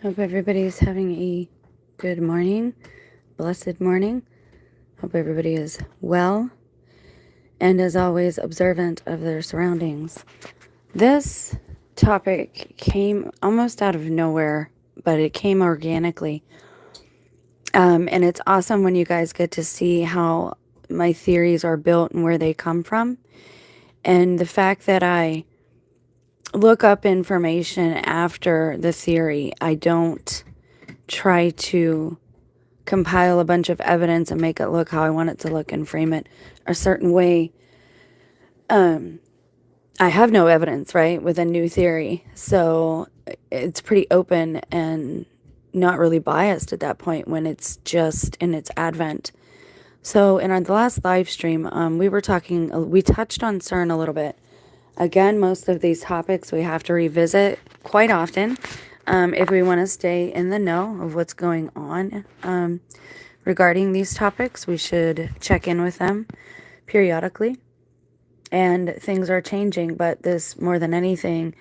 Hope everybody's having a good morning, blessed morning. Hope everybody is well and, as always, observant of their surroundings. This topic came almost out of nowhere, but it came organically. And it's awesome when you guys get to see how my theories are built and where they come from. And the fact that I look up information after the theory, I don't try to compile a bunch of evidence and make it look how I want it to look and frame it a certain way. I have no evidence, right, with a new theory. So it's pretty open and not really biased at that point when it's just in its advent. So in the last live stream, we touched on CERN a little bit. Again, most of these topics we have to revisit quite often if we want to stay in the know of what's going on regarding these topics. We should check in with them periodically. And things are changing, but this, more than anything,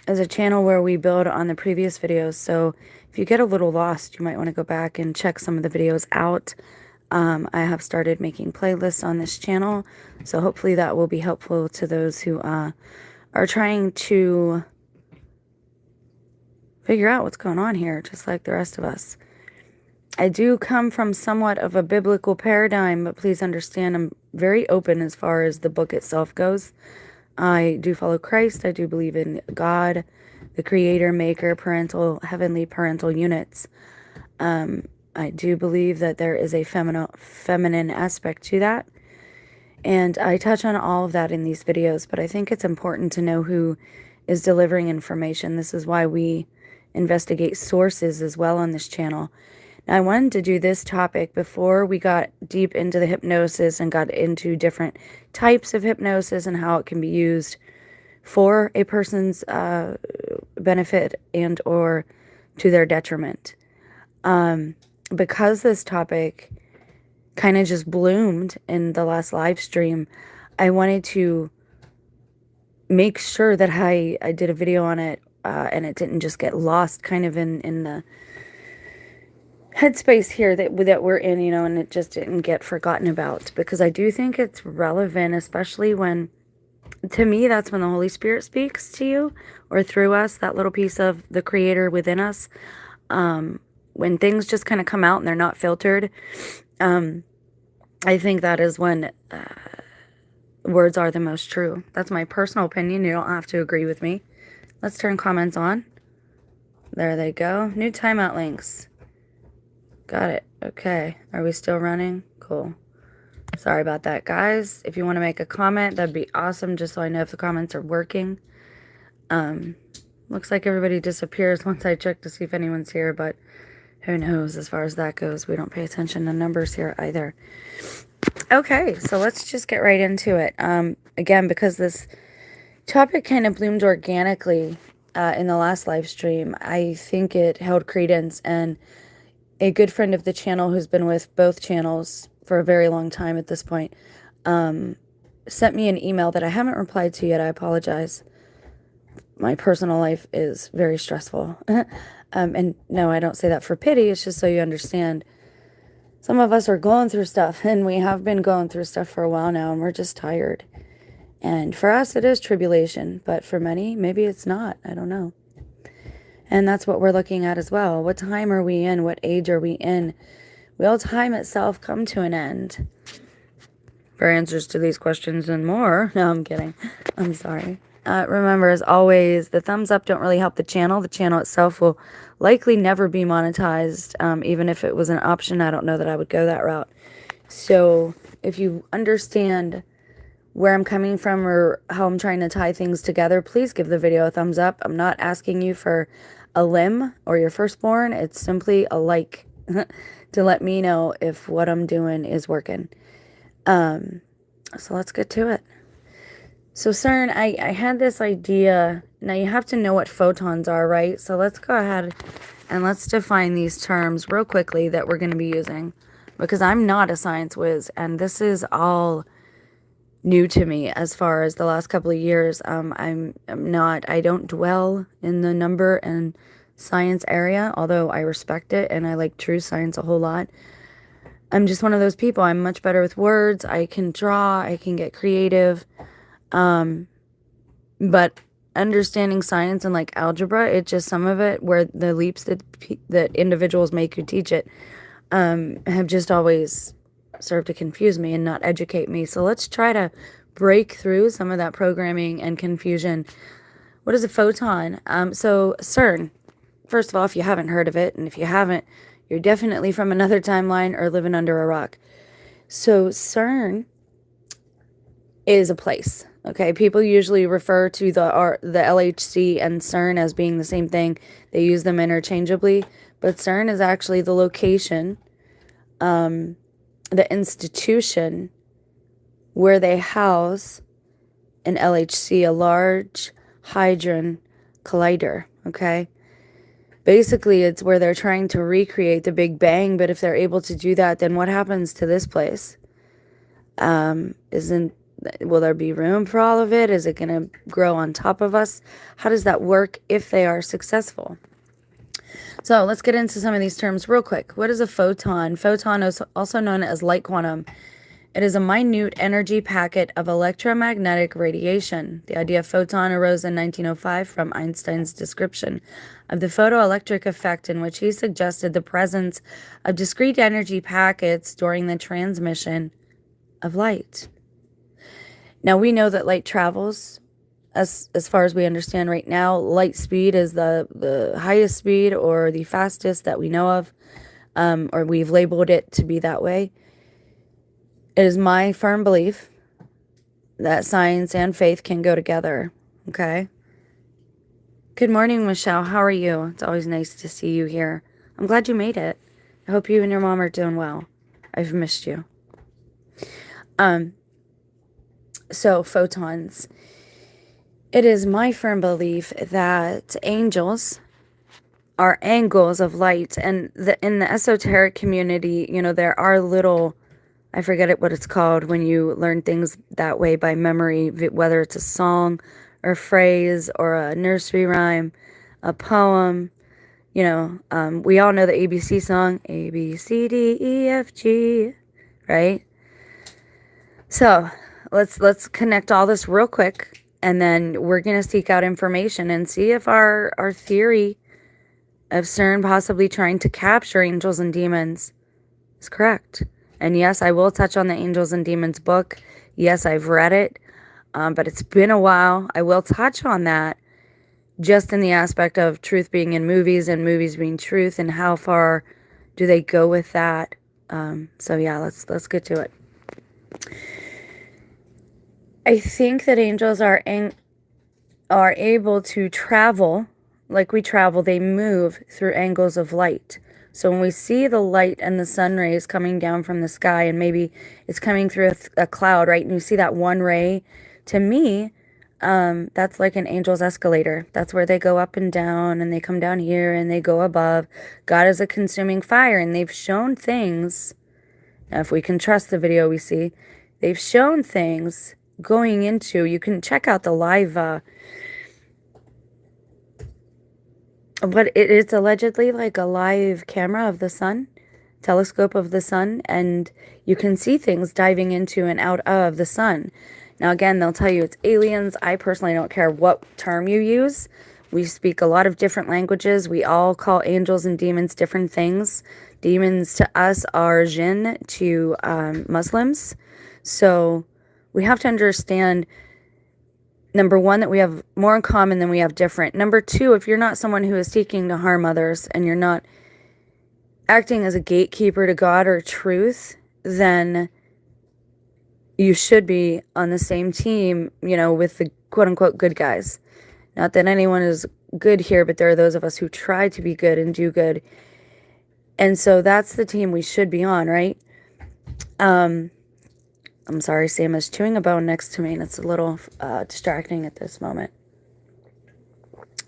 is a channel where we build on the previous videos. So if you get a little lost, you might want to go back and check some of the videos out. I have started making playlists on this channel, so hopefully that will be helpful to those who are trying to figure out what's going on here, just like the rest of us. I do come from somewhat of a biblical paradigm, but please understand I'm very open as far as the book itself goes. I do follow Christ. I do believe in God, the creator, maker, heavenly parental units. I do believe that there is a feminine aspect to that. And I touch on all of that in these videos, but I think it's important to know who is delivering information. This is why we investigate sources as well on this channel. Now, I wanted to do this topic before we got deep into the hypnosis and got into different types of hypnosis and how it can be used for a person's benefit and or to their detriment. Because this topic kind of just bloomed in the last live stream, I wanted to make sure that I did a video on it and it didn't just get lost kind of in the headspace here that we're in, and it just didn't get forgotten about, because I do think it's relevant, especially when, to me, that's when the Holy Spirit speaks to you or through us, that little piece of the creator within us. When things just kind of come out and they're not filtered, I think that is when words are the most true. That's my personal opinion. You don't have to agree with me. Let's turn comments on. There they go. New timeout links. Got it. Okay. Are we still running? Cool. Sorry about that, guys. If you want to make a comment, that'd be awesome, just so I know if the comments are working. Looks like everybody disappears once I check to see if anyone's here, but who knows as far as that goes. We don't pay attention to numbers here either. Okay, so let's just get right into it. Again, because this topic kind of bloomed organically in the last live stream, I think it held credence, and a good friend of the channel who's been with both channels for a very long time at this point sent me an email that I haven't replied to yet. I apologize. My personal life is very stressful. And no, I don't say that for pity. It's just so you understand. Some of us are going through stuff, and we have been going through stuff for a while now, and we're just tired. And for us, it is tribulation, but for many, maybe it's not. I don't know. And that's what we're looking at as well. What time are we in? What age are we in? Will time itself come to an end? For answers to these questions and more. No, I'm kidding. I'm sorry. Remember, as always, the thumbs up don't really help the channel. The channel itself will likely never be monetized. Even if it was an option, I don't know that I would go that route. So if you understand where I'm coming from or how I'm trying to tie things together, please give the video a thumbs up. I'm not asking you for a limb or your firstborn. It's simply a like to let me know if what I'm doing is working. So let's get to it. So CERN, I had this idea. Now you have to know what photons are, right? So let's go ahead and let's define these terms real quickly that we're going to be using, because I'm not a science whiz, and this is all new to me as far as the last couple of years. I don't dwell in the number and science area, although I respect it and I like true science a whole lot. I'm just one of those people. I'm much better with words. I can draw, I can get creative. But understanding science and like algebra, it's just some of it where the leaps that individuals make who teach it have just always served to confuse me and not educate me. So let's try to break through some of that programming and confusion. What is a photon? So CERN, first of all, if you haven't heard of it, and if you haven't, you're definitely from another timeline or living under a rock. So CERN is a place. Okay, people usually refer to the LHC and CERN as being the same thing. They use them interchangeably, but CERN is actually the location, the institution where they house an LHC, a large hadron collider. Okay, basically it's where they're trying to recreate the Big Bang, but if they're able to do that, then what happens to this place? Will there be room for all of it? Is it going to grow on top of us? How does that work if they are successful? So let's get into some of these terms real quick. What is a photon? Photon is also known as light quantum. It is a minute energy packet of electromagnetic radiation. The idea of photon arose in 1905 from Einstein's description of the photoelectric effect, in which he suggested the presence of discrete energy packets during the transmission of light. Now, we know that light travels, as far as we understand right now. Light speed is the highest speed or the fastest that we know of, or we've labeled it to be that way. It is my firm belief that science and faith can go together, okay? Good morning, Michelle. How are you? It's always nice to see you here. I'm glad you made it. I hope you and your mom are doing well. I've missed you. So photons. It is my firm belief that angels are angles of light, and in the esoteric community, there are little, I forget what it's called when you learn things that way by memory, whether it's a song or a phrase or a nursery rhyme, a poem. We all know the ABC song, A, B, C, D, E, F, G, right? So let's connect all this real quick, and then we're going to seek out information and see if our theory of CERN possibly trying to capture angels and demons is correct. And yes, I will touch on the Angels and Demons book. Yes, I've read it, but it's been a while. I will touch on that just in the aspect of truth being in movies and movies being truth, and how far do they go with that. So yeah, let's get to it. I think that angels are able to travel like we travel. They move through angles of light. So when we see the light and the sun rays coming down from the sky, and maybe it's coming through a cloud, right? And you see that one ray, to me, that's like an angel's escalator. That's where they go up and down, and they come down here and they go above. God is a consuming fire, and they've shown things. Now, if we can trust the video we see, they've shown things going into, you can check out the live, but it's allegedly like a live camera of the sun, telescope of the sun, and you can see things diving into and out of the sun. Now, again, they'll tell you it's aliens. I personally don't care what term you use. We speak a lot of different languages. We all call angels and demons different things. Demons to us are jinn to Muslims. So we have to understand, number one, that we have more in common than we have different. Number two, if you're not someone who is seeking to harm others and you're not acting as a gatekeeper to God or truth, then you should be on the same team, with the quote-unquote good guys. Not that anyone is good here, but there are those of us who try to be good and do good. And so that's the team we should be on, right? I'm sorry, Sam is chewing a bone next to me, and it's a little distracting at this moment.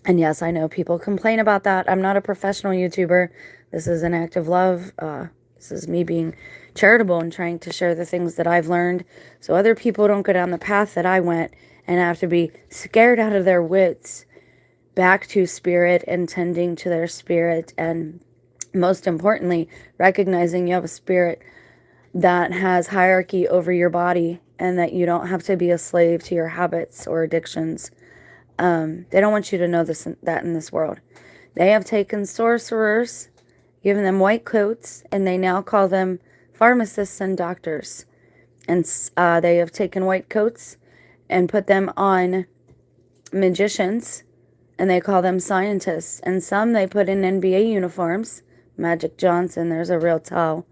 And yes, I know people complain about that. I'm not a professional YouTuber. This is an act of love. This is me being charitable and trying to share the things that I've learned so other people don't go down the path that I went and have to be scared out of their wits back to spirit and tending to their spirit, and most importantly, recognizing you have a spirit that has hierarchy over your body and that you don't have to be a slave to your habits or addictions. They don't want you to know that in this world. They have taken sorcerers, given them white coats, and they now call them pharmacists and doctors. And they have taken white coats and put them on magicians, and they call them scientists. And some they put in NBA uniforms. Magic Johnson, there's a real tell.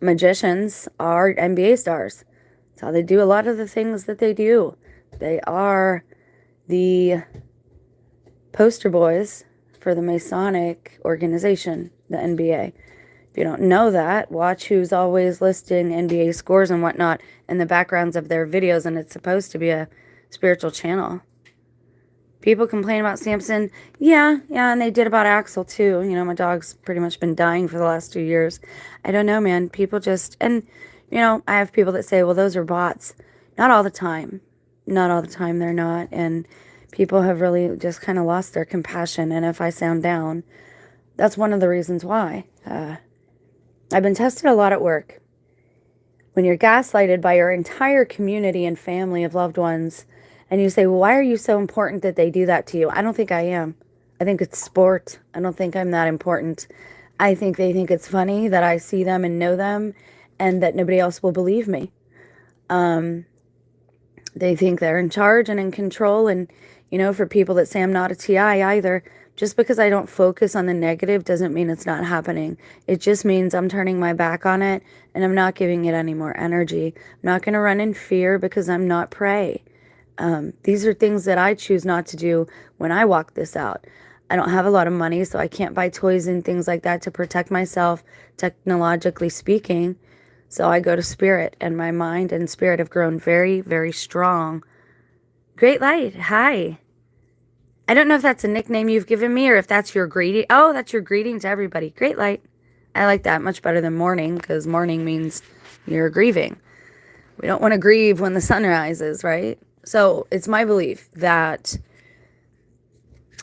Magicians are NBA stars. That's how they do a lot of the things that they do. They are the poster boys for the Masonic organization, the NBA. If you don't know that, watch who's always listing NBA scores and whatnot in the backgrounds of their videos, and it's supposed to be a spiritual channel. People complain about Samson. Yeah, and they did about Axel too. You know, my dog's pretty much been dying for the last 2 years. I don't know, man. People just, and, you know, I have people that say, well, those are bots. Not all the time. Not all the time they're not. And people have really just kind of lost their compassion. And if I sound down, that's one of the reasons why. I've been tested a lot at work. When you're gaslighted by your entire community and family of loved ones, and you say, well, why are you so important that they do that to you? I don't think I am. I think it's sport. I don't think I'm that important. I think they think it's funny that I see them and know them and that nobody else will believe me. They think they're in charge and in control. And, you know, for people that say I'm not a TI either, just because I don't focus on the negative doesn't mean it's not happening. It just means I'm turning my back on it and I'm not giving it any more energy. I'm not going to run in fear because I'm not prey. These are things that I choose not to do when I walk this out. I don't have a lot of money, so I can't buy toys and things like that to protect myself, technologically speaking. So I go to spirit, and my mind and spirit have grown very, very strong. Great Light, hi. I don't know if that's a nickname you've given me or if that's your greeting. Oh, that's your greeting to everybody. Great Light. I like that much better than morning, because morning means you're grieving. We don't want to grieve when the sun rises, right? So it's my belief that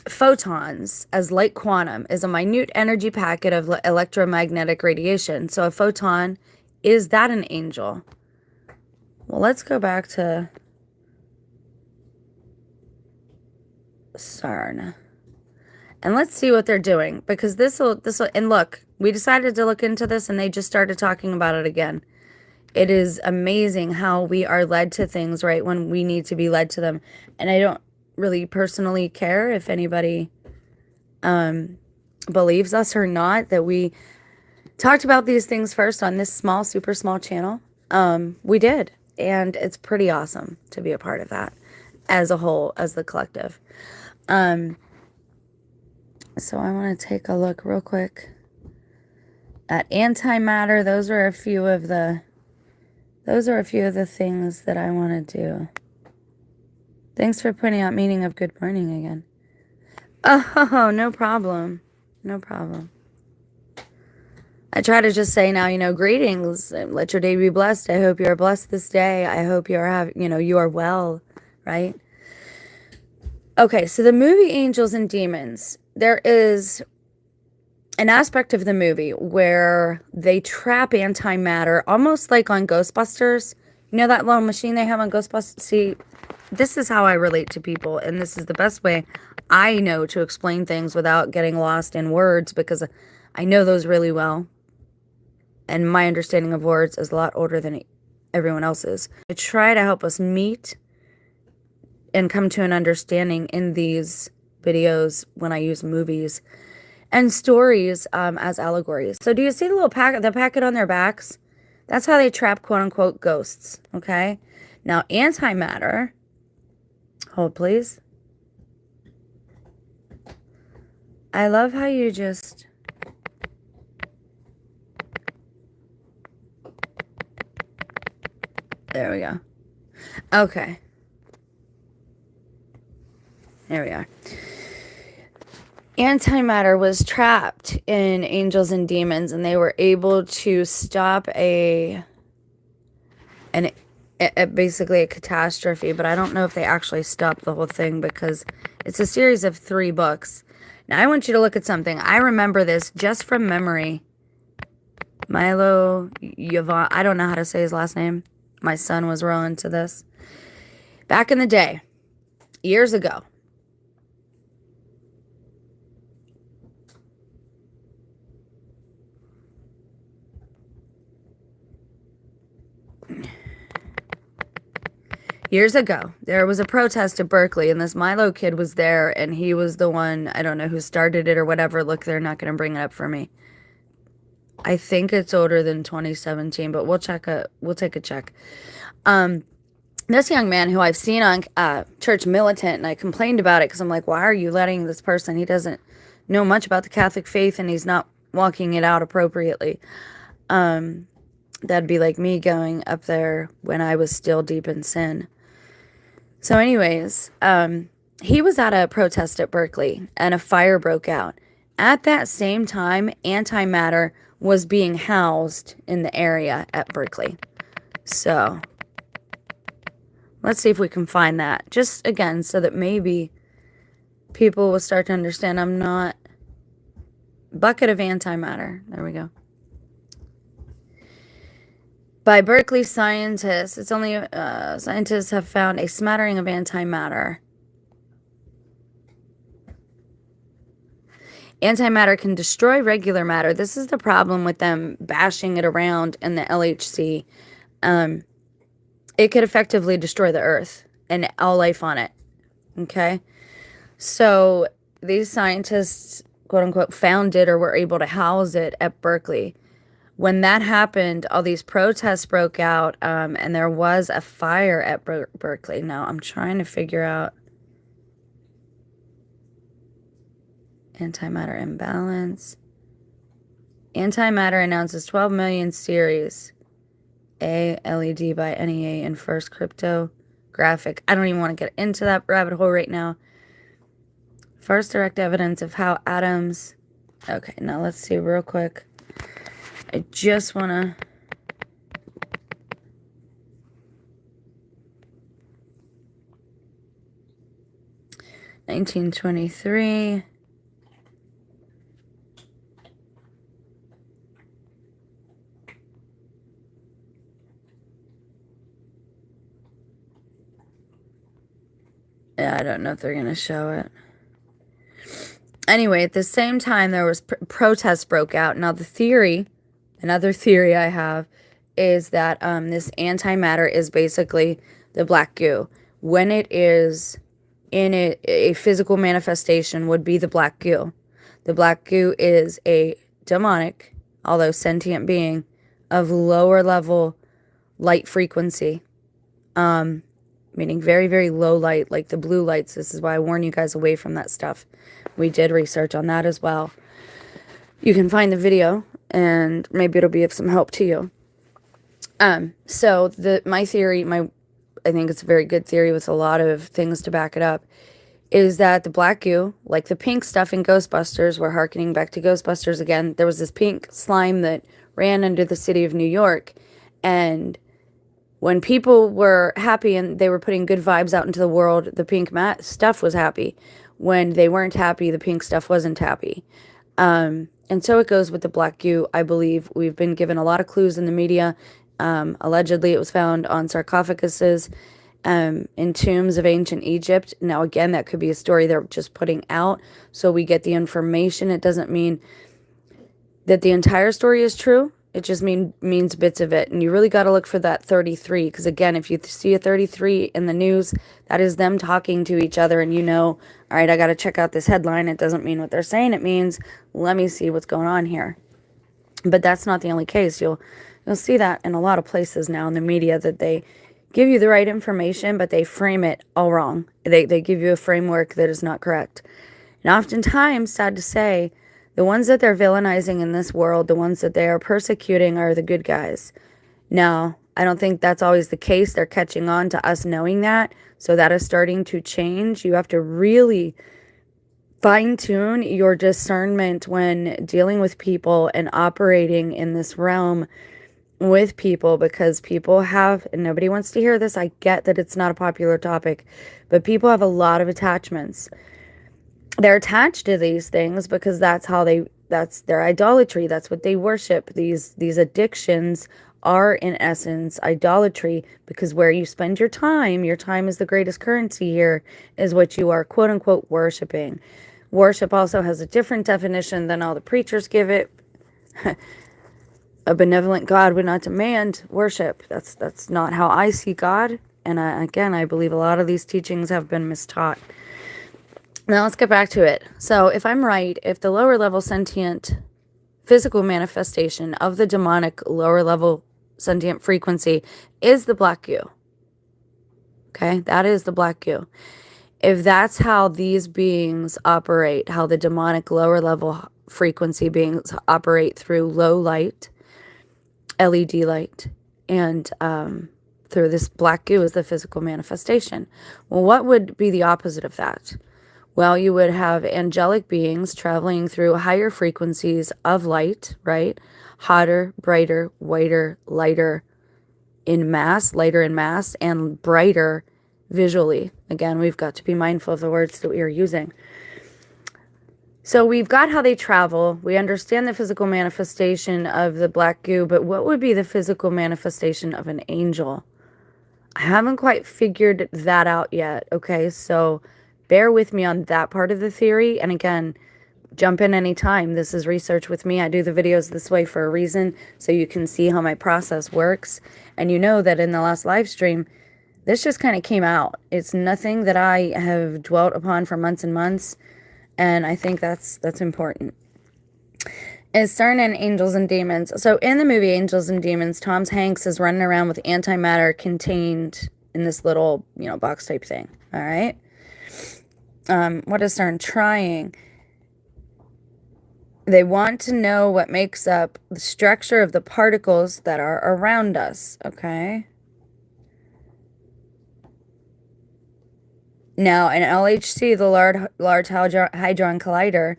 photons, as light quantum, is a minute energy packet of electromagnetic radiation. So a photon, is that an angel? Well, let's go back to CERN. And let's see what they're doing. Because this will, and look, we decided to look into this and they just started talking about it again. It is amazing how we are led to things right when we need to be led to them. And I don't really personally care if anybody believes us or not, that we talked about these things first on this small, super small channel. We did. And it's pretty awesome to be a part of that as a whole, as the collective. So I want to take a look real quick at antimatter. Those are a few of the things that I want to do. Thanks for pointing out meaning of good morning again. Oh, no problem. No problem. I try to just say now, you know, greetings. Let your day be blessed. I hope you are blessed this day. I hope you are you are well, right? Okay, so the movie Angels and Demons, there is an aspect of the movie where they trap antimatter, almost like on Ghostbusters. You know that little machine they have on Ghostbusters? See, this is how I relate to people, and this is the best way I know to explain things without getting lost in words, because I know those really well, and my understanding of words is a lot older than everyone else's. I try to help us meet and come to an understanding in these videos when I use movies and stories as allegories. So do you see the little packet on their backs? That's how they trap quote-unquote ghosts, okay? Now, antimatter, hold please. I love how you just... There we go. Okay. There we are. Antimatter was trapped in Angels and Demons, and they were able to stop an basically a catastrophe, but I don't know if they actually stopped the whole thing because it's a series of 3 books. Now, I want you to look at something. I remember this just from memory. Milo Yvonne, I don't know how to say his last name. My son was real into this. Back in the day, years ago, there was a protest at Berkeley, and this Milo kid was there, and he was the one, I don't know who started it or whatever. Look, they're not going to bring it up for me. I think it's older than 2017, but we'll take a check. This young man who I've seen on Church Militant, and I complained about it because I'm like, why are you letting this person? He doesn't know much about the Catholic faith, and he's not walking it out appropriately. That'd be like me going up there when I was still deep in sin. So anyways, he was at a protest at Berkeley, and a fire broke out. At that same time, antimatter was being housed in the area at Berkeley. So let's see if we can find that. Just, again, so that maybe people will start to understand I'm not... Bucket of antimatter. There we go. By Berkeley scientists. It's only... scientists have found a smattering of antimatter. Antimatter can destroy regular matter. This is the problem with them bashing it around in the LHC. It could effectively destroy the Earth and all life on it. Okay? So these scientists, quote unquote, found it or were able to house it at Berkeley. When that happened, all these protests broke out, and there was a fire at Berkeley. Now, I'm trying to figure out antimatter imbalance. Antimatter announces 12 million series A LED by NEA in first cryptographic. I don't even want to get into that rabbit hole right now. First direct evidence of how atoms... Okay, now let's see real quick. I just want to... (1923) Yeah, I don't know if they're going to show it. Anyway, at the same time, there was protests broke out. Now, the theory, another theory I have, is that this antimatter is basically the black goo. When it is in a physical manifestation would be the black goo. The black goo is a demonic, although sentient being, of lower level light frequency. Meaning very, very low light, like the blue lights. This is why I warn you guys away from that stuff. We did research on that as well. You can find the video, and maybe it'll be of some help to you. So my theory, I think it's a very good theory with a lot of things to back it up, is that the black goo, like the pink stuff in Ghostbusters, we're hearkening back to Ghostbusters again. There was this pink slime that ran under the city of New York, and when people were happy and they were putting good vibes out into the world, the pink stuff was happy. When they weren't happy, the pink stuff wasn't happy. And so it goes with the black goo, I believe. We've been given a lot of clues in the media. Allegedly, it was found on sarcophaguses in tombs of ancient Egypt. Now, again, that could be a story they're just putting out so we get the information. It doesn't mean that the entire story is true. It just means bits of it. And you really got to look for that 33. Because, again, if you see a 33 in the news, that is them talking to each other. And you know, all right, I got to check out this headline. It doesn't mean what they're saying. It means, let me see what's going on here. But that's not the only case. You'll see that in a lot of places now in the media, that they give you the right information, but they frame it all wrong. They give you a framework that is not correct. And oftentimes, sad to say, the ones that they're villainizing in this world, the ones that they are persecuting, are the good guys. Now, I don't think that's always the case. They're catching on to us knowing that. So that is starting to change. You have to really fine-tune your discernment when dealing with people and operating in this realm with people, because people have, and nobody wants to hear this, I get that it's not a popular topic, but people have a lot of attachments. They're attached to these things because that's their idolatry. That's what they worship. These addictions are in essence idolatry, because where you spend your time is the greatest currency here, is what you are quote unquote worshiping. Worship also has a different definition than all the preachers give it. A benevolent God would not demand worship. That's not how I see God. And I believe a lot of these teachings have been mistaught. Now let's get back to it. So if I'm right, if the lower level sentient physical manifestation of the demonic lower level sentient frequency is the black goo. Okay, that is the black goo. If that's how these beings operate, how the demonic lower level frequency beings operate through low light, LED light, and through this black goo is the physical manifestation. Well, what would be the opposite of that? Well, you would have angelic beings traveling through higher frequencies of light, right? Hotter, brighter, whiter, lighter in mass, lighter in mass, and brighter visually. Again, we've got to be mindful of the words that we are using. So we've got how they travel. We understand the physical manifestation of the black goo, but what would be the physical manifestation of an angel? I haven't quite figured that out yet, okay? So bear with me on that part of the theory. And again, jump in anytime. This is research with me. I do the videos this way for a reason, so you can see how my process works. And you know that in the last live stream, this just kind of came out. It's nothing that I have dwelt upon for months and months. And I think that's important. Is CERN and Angels and Demons. So in the movie Angels and Demons, Tom Hanks is running around with antimatter contained in this little, box type thing. All right. What is CERN trying? They want to know what makes up the structure of the particles that are around us. Okay. Now, in LHC, the Large Hadron Collider,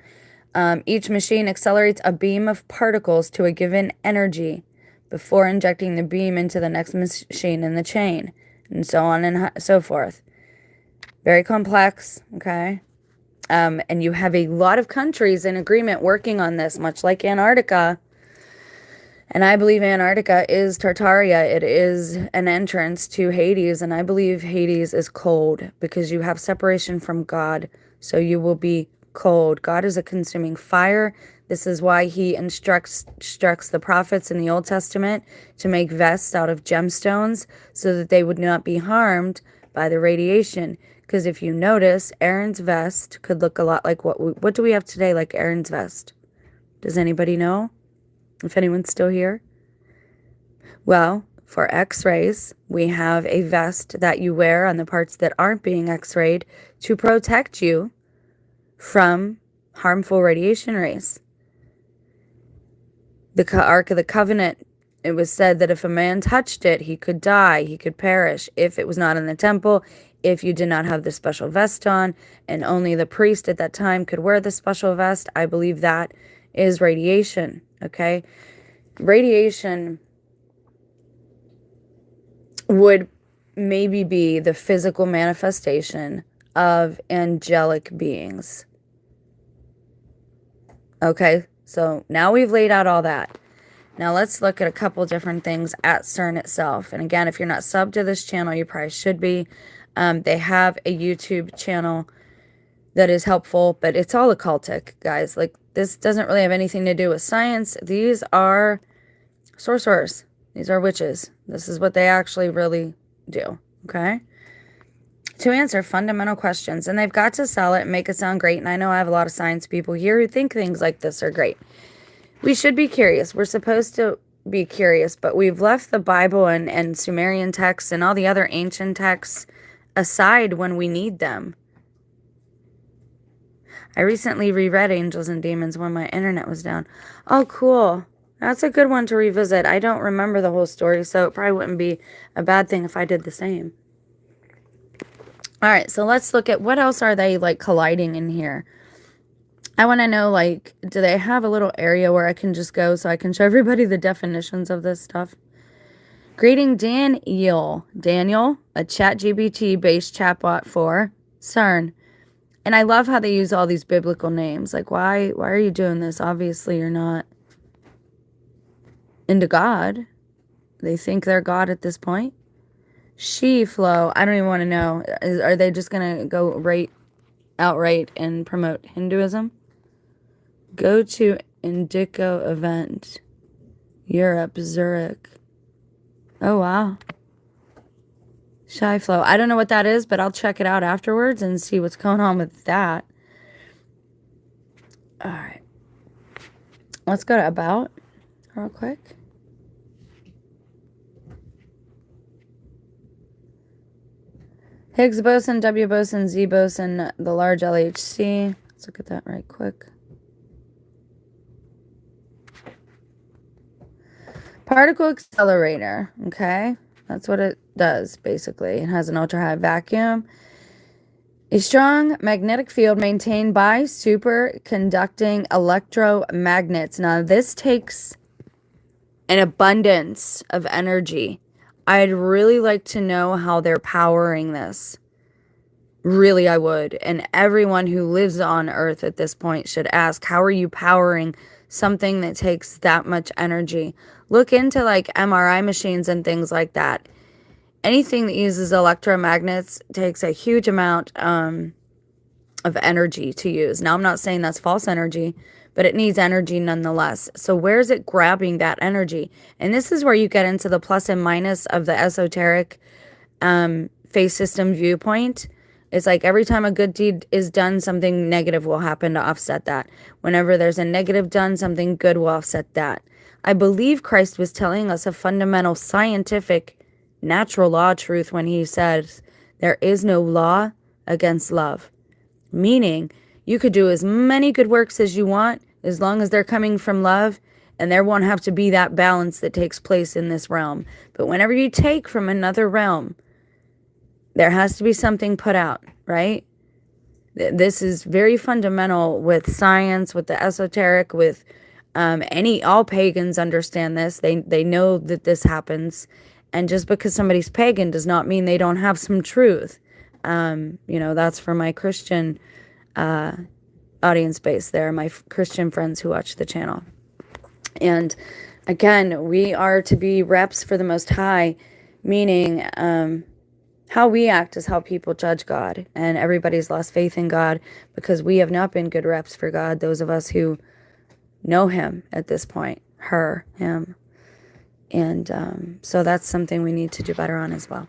each machine accelerates a beam of particles to a given energy before injecting the beam into the next machine in the chain, and so on and so forth. Very complex, okay? And you have a lot of countries in agreement working on this, much like Antarctica. And I believe Antarctica is Tartaria. It is an entrance to Hades. And I believe Hades is cold because you have separation from God. So you will be cold. God is a consuming fire. This is why he instructs the prophets in the Old Testament to make vests out of gemstones so that they would not be harmed by the radiation. Because if you notice, Aaron's vest could look a lot like what do we have today like Aaron's vest? Does anybody know? If anyone's still here? Well, for x-rays, we have a vest that you wear on the parts that aren't being x-rayed to protect you from harmful radiation rays. The Ark of the Covenant, it was said that if a man touched it, he could die, he could perish if it was not in the temple, if you did not have the special vest on, and only the priest at that time could wear the special vest. I believe that is radiation. Okay, radiation would maybe be the physical manifestation of angelic beings. Okay, so now we've laid out all that. Now let's look at a couple different things at CERN itself. And again, if you're not subbed to this channel, you probably should be. They have a YouTube channel that is helpful, but it's all occultic, guys. Like, this doesn't really have anything to do with science. These are sorcerers. These are witches. This is what they actually really do, okay? To answer fundamental questions, and they've got to sell it and make it sound great, and I know I have a lot of science people here who think things like this are great. We should be curious. We're supposed to be curious, but we've left the Bible and Sumerian texts and all the other ancient texts aside when we need them. I recently reread Angels and Demons when my internet was down. Oh, cool. That's a good one to revisit. I don't remember the whole story, so it probably wouldn't be a bad thing if I did the same. All right, so let's look at what else are they, like, colliding in here. I want to know, like, do they have a little area where I can just go so I can show everybody the definitions of this stuff? Greeting Daniel, a ChatGPT based chatbot for CERN. And I love how they use all these biblical names. Like, why are you doing this? Obviously, you're not into God. They think they're God at this point. She Flow, I don't even want to know. Are they just going to go outright and promote Hinduism? Go to Indico event. Europe, Zurich. Oh, wow. Shy Flow. I don't know what that is, but I'll check it out afterwards and see what's going on with that. All right. Let's go to About real quick. Higgs boson, W boson, Z boson, the large LHC. Let's look at that right quick. Particle accelerator, okay? That's what it does, basically. It has an ultra-high vacuum. A strong magnetic field maintained by superconducting electromagnets. Now, this takes an abundance of energy. I'd really like to know how they're powering this. Really, I would. And everyone who lives on Earth at this point should ask, how are you powering something that takes that much energy? Look into like MRI machines and things like that. Anything that uses electromagnets takes a huge amount of energy to use. Now, I'm not saying that's false energy, but it needs energy nonetheless. So where is it grabbing that energy? And this is where you get into the plus and minus of the esoteric phase system viewpoint. It's like every time a good deed is done, something negative will happen to offset that. Whenever there's a negative done, something good will offset that. I believe Christ was telling us a fundamental scientific natural law truth when he says there is no law against love. Meaning you could do as many good works as you want as long as they're coming from love, and there won't have to be that balance that takes place in this realm. But whenever you take from another realm, there has to be something put out, right? This is very fundamental with science, with the esoteric, with all pagans understand this. They know that this happens. And just because somebody's pagan does not mean they don't have some truth. That's for my Christian audience base there, my Christian friends who watch the channel. And again, we are to be reps for the Most High, meaning how we act is how people judge God. And everybody's lost faith in God because we have not been good reps for God, those of us who know him at this point, him. And so that's something we need to do better on as well.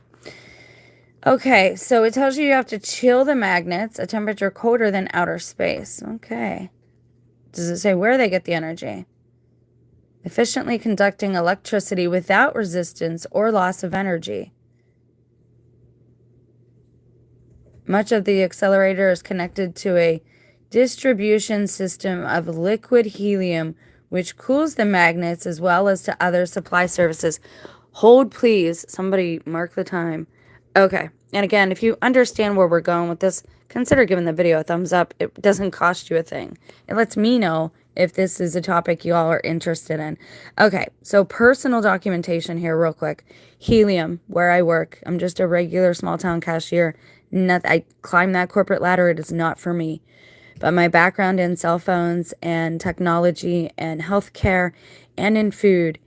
Okay, so it tells you have to chill the magnets, a temperature colder than outer space. Okay. Does it say where they get the energy? Efficiently conducting electricity without resistance or loss of energy. Much of the accelerator is connected to a distribution system of liquid helium, which cools the magnets as well as to other supply services. Hold, please. Somebody mark the time. Okay. And again, if you understand where we're going with this, consider giving the video a thumbs up. It doesn't cost you a thing. It lets me know if this is a topic you all are interested in. Okay. So personal documentation here real quick. Helium, where I work. I'm just a regular small town cashier. I climbed that corporate ladder. It is not for me. But my background in cell phones and technology and healthcare and in food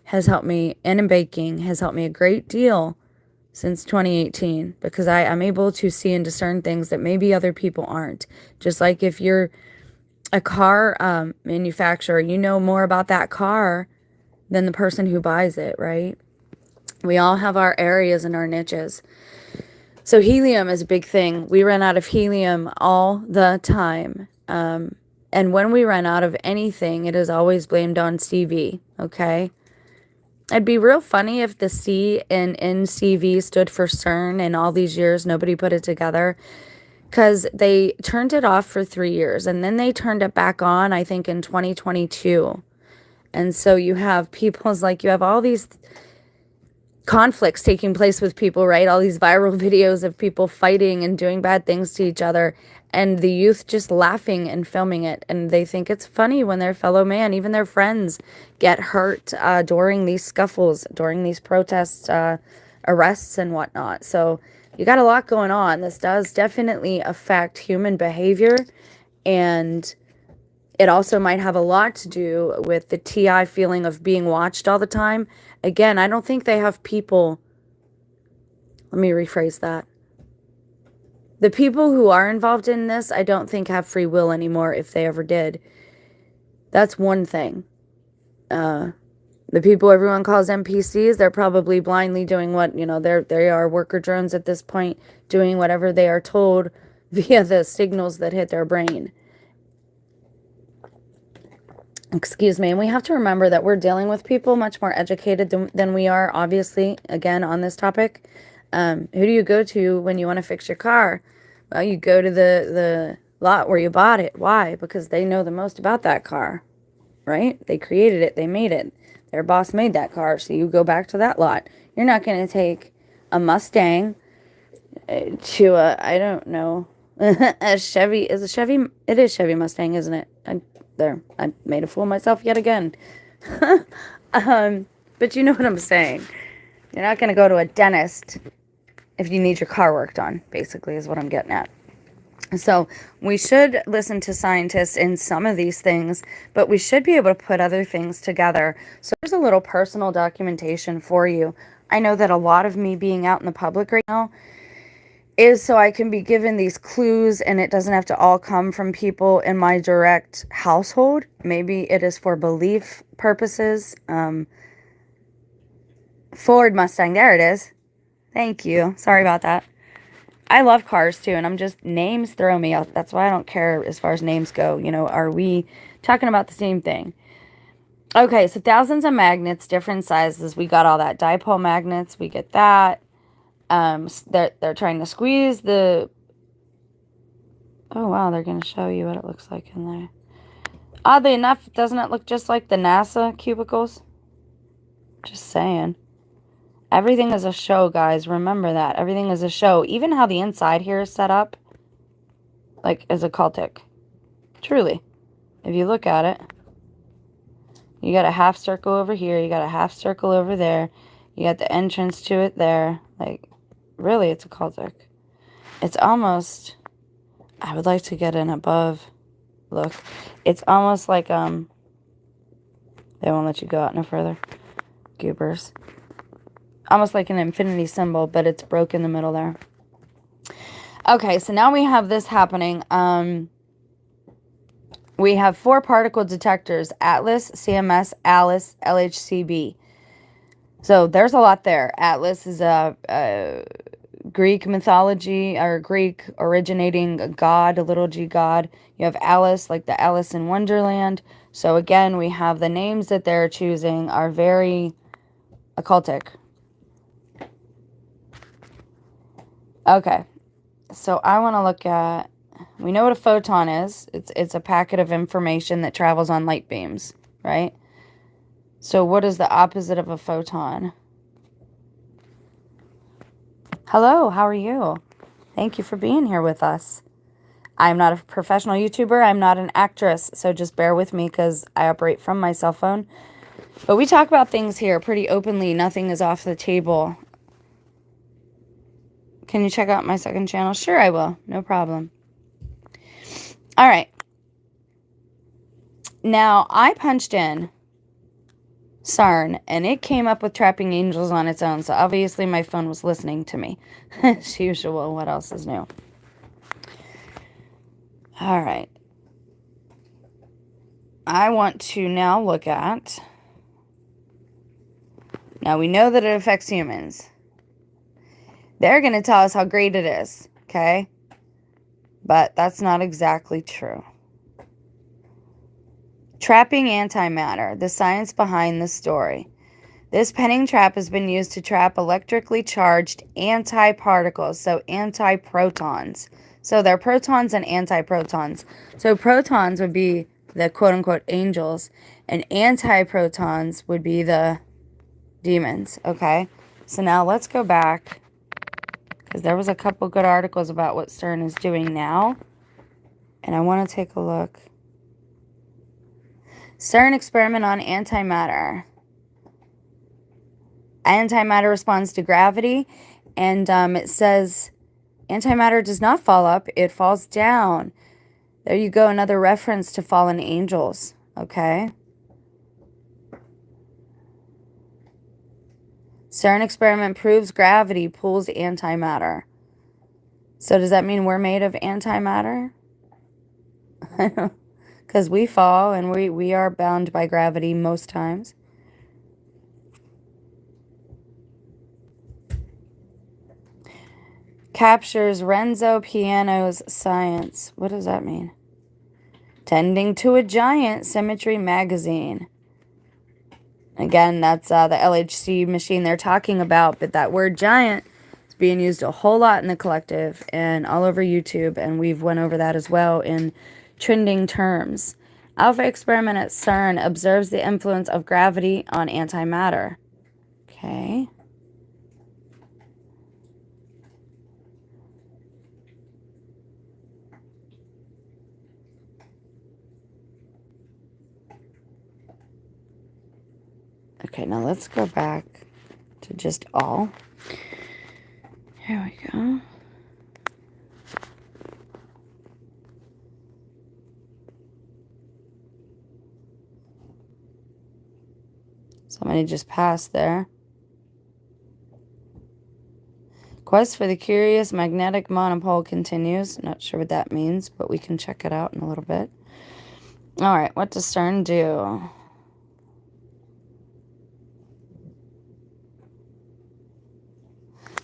has helped me, and in baking has helped me a great deal since 2018, because I'm able to see and discern things that maybe other people aren't. Just like if you're a car manufacturer, you know more about that car than the person who buys it, right? We all have our areas and our niches. So helium is a big thing. We run out of helium all the time. And when we run out of anything, it is always blamed on CV, okay? It'd be real funny if the C in NCV stood for CERN, and all these years nobody put it together, because they turned it off for 3 years and then they turned it back on, I think, in 2022. And so you have all these conflicts taking place with people, right? All these viral videos of people fighting and doing bad things to each other, and the youth just laughing and filming it, and they think it's funny when their fellow man, even their friends, get hurt during these scuffles, during these protests, arrests and whatnot. So you got a lot going on. This does definitely affect human behavior, and it also might have a lot to do with the TI feeling of being watched all the time. Again, I don't think they have people. Let me rephrase that. The people who are involved in this, I don't think have free will anymore, if they ever did. That's one thing. The people everyone calls NPCs, they're probably blindly doing what, they are worker drones at this point, doing whatever they are told via the signals that hit their brain. Excuse me. And we have to remember that we're dealing with people much more educated than we are, obviously, again, on this topic. Who do you go to when you want to fix your car? Well, you go to the lot where you bought it. Why? Because they know the most about that car, right? They created it. They made it. Their boss made that car, so you go back to that lot. You're not going to take a Mustang to I don't know, a Chevy. Is a Chevy? It is Chevy Mustang, isn't it? I made a fool of myself yet again. But you know what I'm saying. You're not going to go to a dentist if you need your car worked on, basically, is what I'm getting at. So we should listen to scientists in some of these things, but we should be able to put other things together. So there's a little personal documentation for you. I know that a lot of me being out in the public right now is so I can be given these clues, and it doesn't have to all come from people in my direct household. Maybe it is for belief purposes. Ford Mustang, there it is. Thank you. Sorry about that. I love cars too, and I'm just, names throw me out. That's why I don't care as far as names go. Are we talking about the same thing? Okay, so thousands of magnets, different sizes. We got all that. Dipole magnets, we get that. They're trying to squeeze the... Oh, wow, they're going to show you what it looks like in there. Oddly enough, doesn't it look just like the NASA cubicles? Just saying. Everything is a show, guys. Remember that. Everything is a show. Even how the inside here is set up, is occultic. Truly. If you look at it, you got a half circle over here. You got a half circle over there. You got the entrance to it there. Really, it's occultic. It's almost... I would like to get an above look. It's almost like, they won't let you go out no further. Goobers. Almost like an infinity symbol, but it's broke in the middle there. Okay, so now we have this happening. We have 4 particle detectors: Atlas, CMS, Alice, LHCb. So there's a lot there. Atlas is a Greek mythology, or Greek originating god, a little g god. You have Alice, like the Alice in Wonderland. So again, we have the names that they're choosing are very occultic. Okay, so I want to look at, we know what a photon is. It's a packet of information that travels on light beams, right? So what is the opposite of a photon? Hello, how are you? Thank you for being here with us. I'm not a professional YouTuber. I'm not an actress, so just bear with me because I operate from my cell phone. But we talk about things here pretty openly. Nothing is off the table. Can you check out my second channel? Sure, I will. No problem. All right. Now, I punched in CERN, and it came up with trapping angels on its own. So, obviously, my phone was listening to me. As usual, what else is new? All right. I want to now look at... Now, we know that it affects humans. They're going to tell us how great it is, okay? But that's not exactly true. Trapping antimatter, the science behind the story. This penning trap has been used to trap electrically charged antiparticles, so antiprotons. So they're protons and antiprotons. So protons would be the quote-unquote angels, and antiprotons would be the demons, okay? So now let's go back, because there was a couple good articles about what CERN is doing now. And I want to take a look. CERN experiment on antimatter. Antimatter responds to gravity. And it says antimatter does not fall up, it falls down. There you go, another reference to fallen angels. Okay. CERN experiment proves gravity pulls antimatter. So does that mean we're made of antimatter? Because we fall and we are bound by gravity most times. Captures Renzo Piano's science. What does that mean? Tending to a giant, Symmetry magazine. Again, that's the LHC machine they're talking about, but that word giant is being used a whole lot in the collective and all over YouTube, and we've went over that as well in trending terms. Alpha experiment at CERN observes the influence of gravity on antimatter. Okay. Okay, now let's go back to just all. Here we go. Somebody just passed there. Quest for the curious magnetic monopole continues. Not sure what that means, but we can check it out in a little bit. All right, what does CERN do?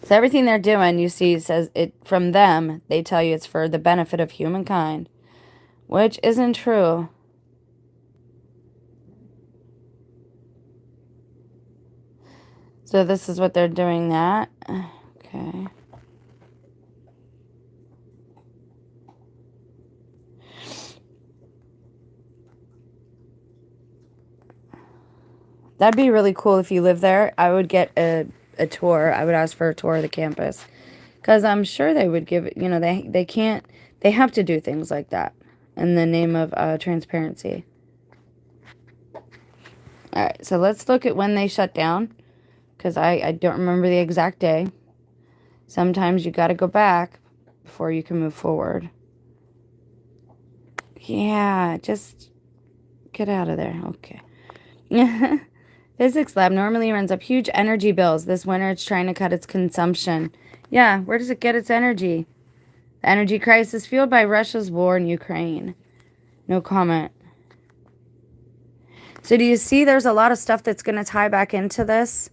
So everything they're doing, you see, says it from them. They tell you it's for the benefit of humankind, which isn't true. So this is what they're doing that. Okay. That'd be really cool if you live there. I would get a tour. I would ask for a tour of the campus. Because I'm sure they would give it, you know, they can't, they have to do things like that in the name of transparency. All right, so let's look at when they shut down. Because I don't remember the exact day. Sometimes you got to go back before you can move forward. Yeah, just get out of there. Okay. Physics lab normally runs up huge energy bills. This winter it's trying to cut its consumption. Yeah, where does it get its energy? The energy crisis fueled by Russia's war in Ukraine. No comment. So do you see there's a lot of stuff that's going to tie back into this?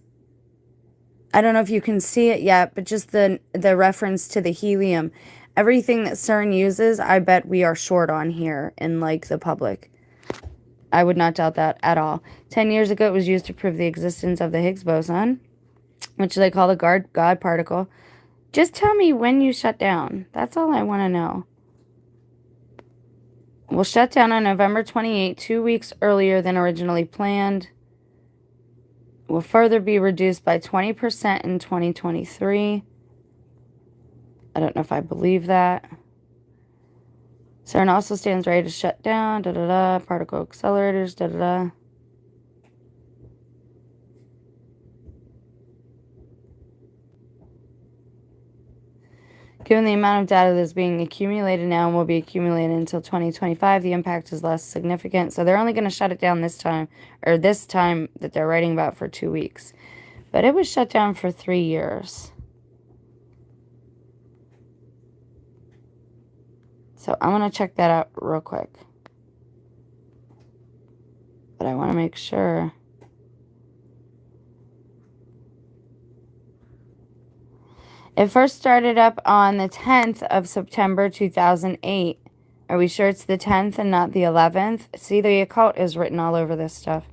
I don't know if you can see it yet, but just the reference to the helium. Everything that CERN uses, I bet we are short on here in, like, the public. I would not doubt that at all. 10 years ago, it was used to prove the existence of the Higgs boson, which they call the God particle. Just tell me when you shut down. That's all I want to know. We'll shut down on November 28, 2 weeks earlier than originally planned. Will further be reduced by 20% in 2023. I don't know if I believe that. CERN also stands ready to shut down. Particle accelerators. Given the amount of data that's being accumulated now and will be accumulated until 2025, the impact is less significant. So they're only going to shut it down this time, or this time that they're writing about, for 2 weeks. But it was shut down for 3 years. So I'm going to check that out real quick. But I want to make sure. It first started up on the 10th of September 2008. Are we sure it's the 10th and not the 11th? See, the occult is written all over this stuff.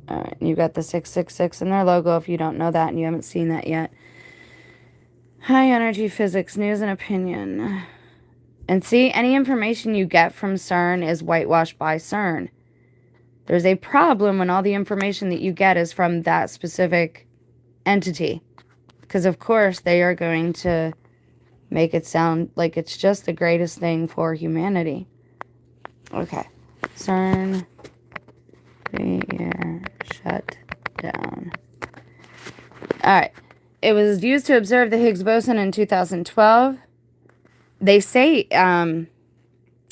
All right, you got the 666 in their logo if you don't know that and you haven't seen that yet. High energy physics, news and opinion. And see, any information you get from CERN is whitewashed by CERN. There's a problem when all the information that you get is from that specific entity. Because, of course, they are going to make it sound like it's just the greatest thing for humanity. Okay. CERN 3-year shut down. Alright. It was used to observe the Higgs boson in 2012. They say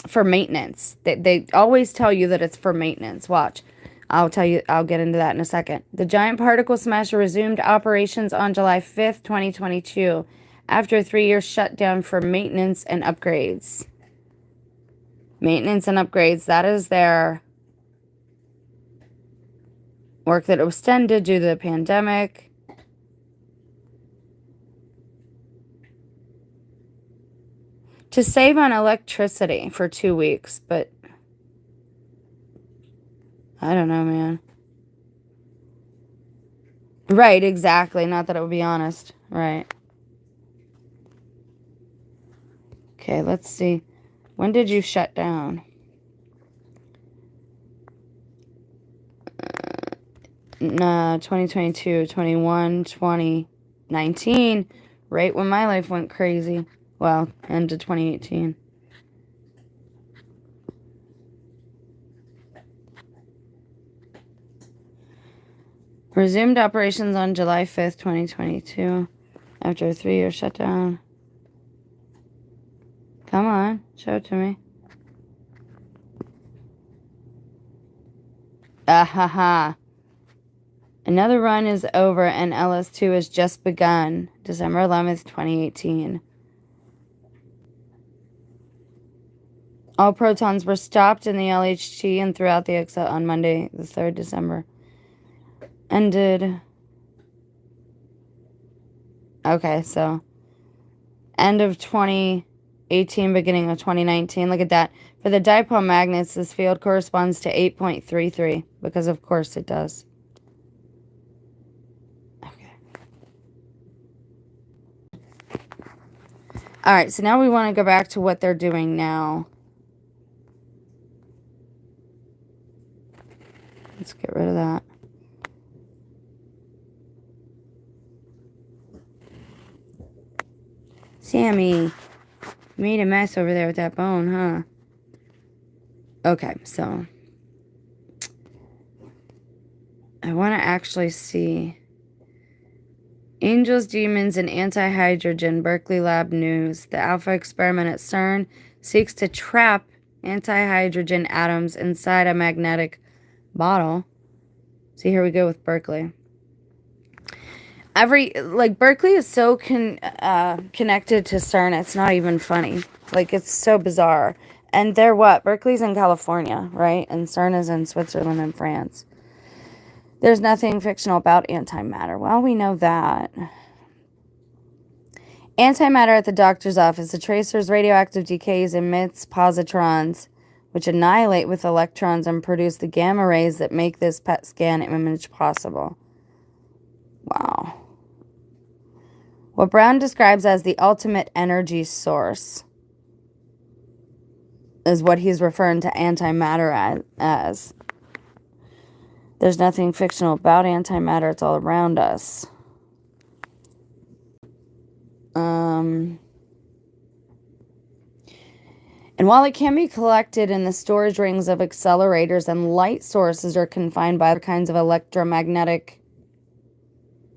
for maintenance. They always tell you that it's for maintenance. Watch. I'll get into that in a second. The giant particle smasher resumed operations on July 5th, 2022, after a 3-year shutdown for maintenance and upgrades. Maintenance and upgrades, that is their work that extended due to the pandemic. To save on electricity for 2 weeks, but I don't know, man. Right, exactly. Not that it would be honest. Right. Okay, let's see. When did you shut down? 2022, 21, 2019. Right when my life went crazy. Well, end of 2018. Resumed operations on July 5th, 2022, after a 3-year shutdown. Come on, show it to me. Ahaha. Another run is over and LS2 has just begun. December 11th, 2018. All protons were stopped in the LHT and throughout the exit on Monday, the 3rd December. Ended. Okay, so end of 2018, beginning of 2019. Look at that. For the dipole magnets, this field corresponds to 8.33, because of course it does. Okay. All right, so now we want to go back to what they're doing now. Let's get rid of that. Sammy, you made a mess over there with that bone, huh? Okay, so I want to actually see Angels, Demons, and Anti-Hydrogen, Berkeley Lab News. The Alpha experiment at CERN seeks to trap anti-hydrogen atoms inside a magnetic bottle. See, here we go with Berkeley. Berkeley is so connected to CERN, it's not even funny. Like, it's so bizarre. And they're what? Berkeley's in California, right? And CERN is in Switzerland and France. There's nothing fictional about antimatter. Well, we know that. Antimatter at the doctor's office. The tracer's radioactive decays emits positrons, which annihilate with electrons and produce the gamma rays that make this PET scan image possible. Wow. What Brown describes as the ultimate energy source is what he's referring to antimatter as. There's nothing fictional about antimatter. It's all around us. And while it can be collected in the storage rings of accelerators and light sources are confined by other kinds of electromagnetic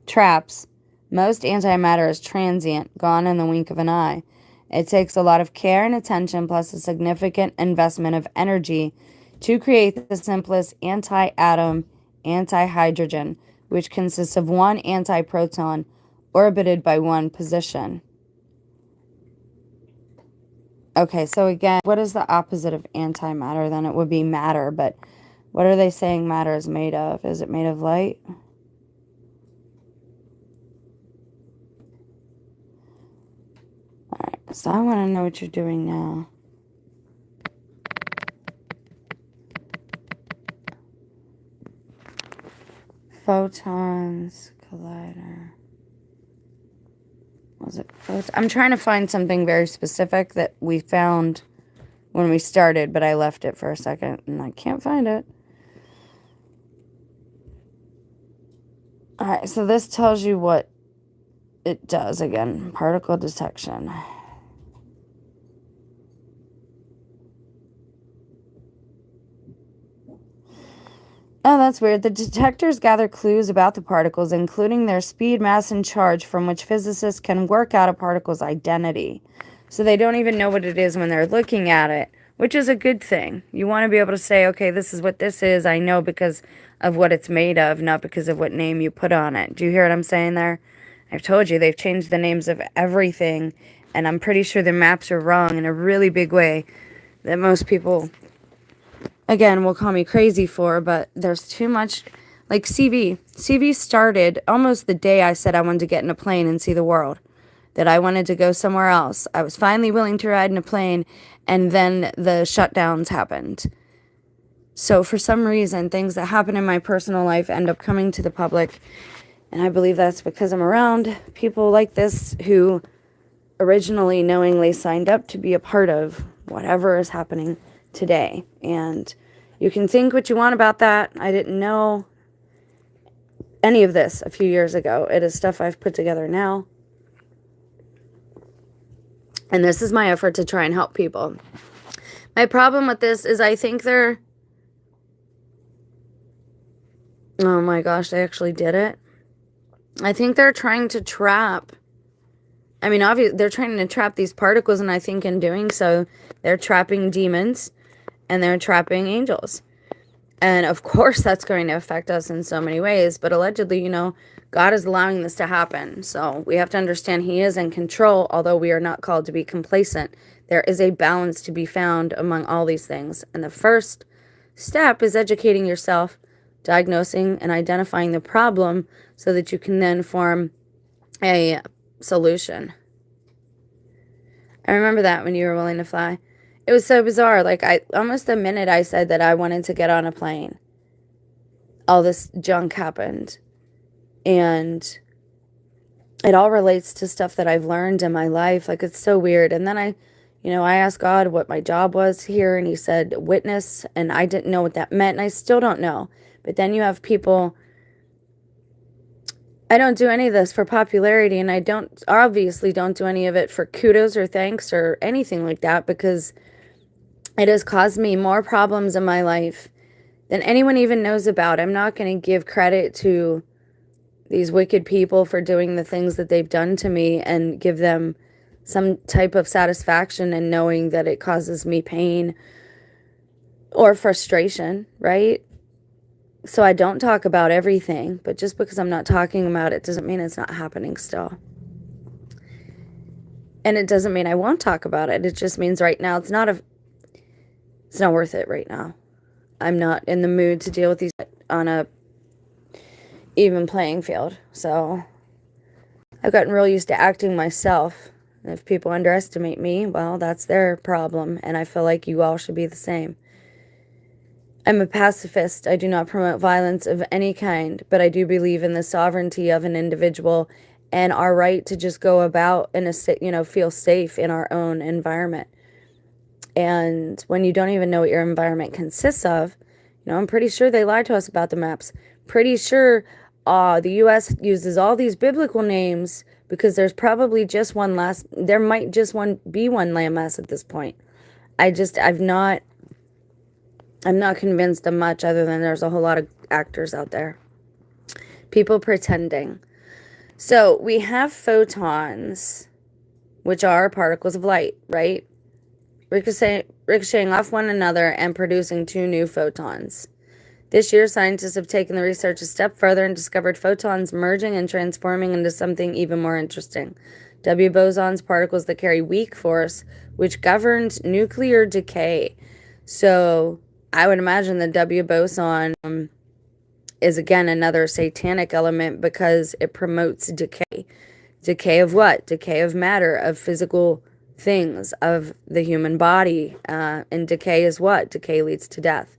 traps, most antimatter is transient, gone in the wink of an eye. It takes a lot of care and attention, plus a significant investment of energy to create the simplest anti-atom, anti-hydrogen, which consists of one antiproton orbited by one position. Okay, so again, what is the opposite of antimatter? Then it would be matter, but what are they saying matter is made of? Is it made of light? Alright, so I want to know what you're doing now. Photons, collider. Was it photons? I'm trying to find something very specific that we found when we started, but I left it for a second and I can't find it. All right, so this tells you what it does again. Particle detection. Oh, that's weird. The detectors gather clues about the particles, including their speed, mass, and charge, from which physicists can work out a particle's identity. So they don't even know what it is when they're looking at it, which is a good thing. You want to be able to say, okay, this is what this is. I know because of what it's made of, not because of what name you put on it. Do you hear what I'm saying there? I've told you they've changed the names of everything, and I'm pretty sure the maps are wrong in a really big way that most people, again, will call me crazy for, but there's too much. Like CV. CV started almost the day I said I wanted to get in a plane and see the world, that I wanted to go somewhere else. I was finally willing to ride in a plane, and then the shutdowns happened. So for some reason, things that happen in my personal life end up coming to the public, and I believe that's because I'm around people like this who originally knowingly signed up to be a part of whatever is happening today. And you can think what you want about that. I didn't know any of this a few years ago. It is stuff I've put together now. And this is my effort to try and help people. My problem with this is I think they're... Oh my gosh, they actually did it. I think they're trying to trap... I mean, obviously, they're trying to trap these particles, and I think in doing so, they're trapping demons, and they're trapping angels. And of course, that's going to affect us in so many ways, but allegedly, you know, God is allowing this to happen. So we have to understand He is in control, although we are not called to be complacent. There is a balance to be found among all these things. And the first step is educating yourself, diagnosing and identifying the problem so that you can then form a solution. I remember that when you were willing to fly. It was so bizarre. Like, almost the minute I said that I wanted to get on a plane, all this junk happened. And it all relates to stuff that I've learned in my life. Like, it's so weird. And then I asked God what my job was here, and He said witness, and I didn't know what that meant, and I still don't know. But then you have people... I don't do any of this for popularity, and I obviously don't do any of it for kudos or thanks or anything like that, because it has caused me more problems in my life than anyone even knows about. I'm not going to give credit to these wicked people for doing the things that they've done to me and give them some type of satisfaction in knowing that it causes me pain or frustration, right? So I don't talk about everything, but just because I'm not talking about it doesn't mean it's not happening still. And it doesn't mean I won't talk about it. It just means right now it's not worth it right now. I'm not in the mood to deal with these on a even playing field. So I've gotten real used to acting myself. And if people underestimate me, well, that's their problem. And I feel like you all should be the same. I'm a pacifist. I do not promote violence of any kind, but I do believe in the sovereignty of an individual and our right to just go about and feel safe in our own environment. And when you don't even know what your environment consists of, I'm pretty sure they lied to us about the maps. Pretty sure the U.S. uses all these biblical names because there's probably just there might just be one landmass at this point. I'm not convinced of much other than there's a whole lot of actors out there. People pretending. So we have photons, which are particles of light, right? Ricocheting off one another and producing two new photons. This year, scientists have taken the research a step further and discovered photons merging and transforming into something even more interesting. W bosons, particles that carry weak force, which governs nuclear decay. So I would imagine the W boson is, again, another satanic element because it promotes decay. Decay of what? Decay of matter, of physical things, of the human body. And decay is what? Decay leads to death.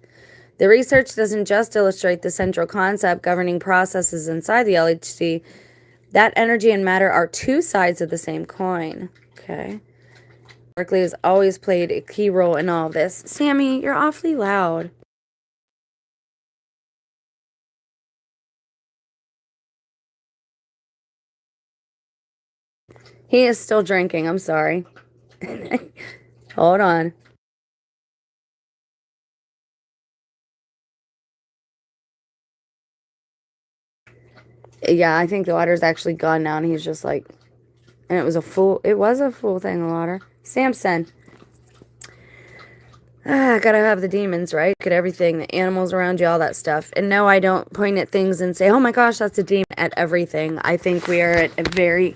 The research doesn't just illustrate the central concept governing processes inside the LHC. That energy and matter are two sides of the same coin. Okay. Berkeley has always played a key role in all of this. Sammy, you're awfully loud. He is still drinking. I'm sorry. Hold on. Yeah, I think the water's actually gone now, and he's just like, and it was a full thing of water. Samson. I gotta have the demons, right? Look at everything, the animals around you, all that stuff. And no, I don't point at things and say, oh my gosh, that's a demon, at everything. I think we are at a very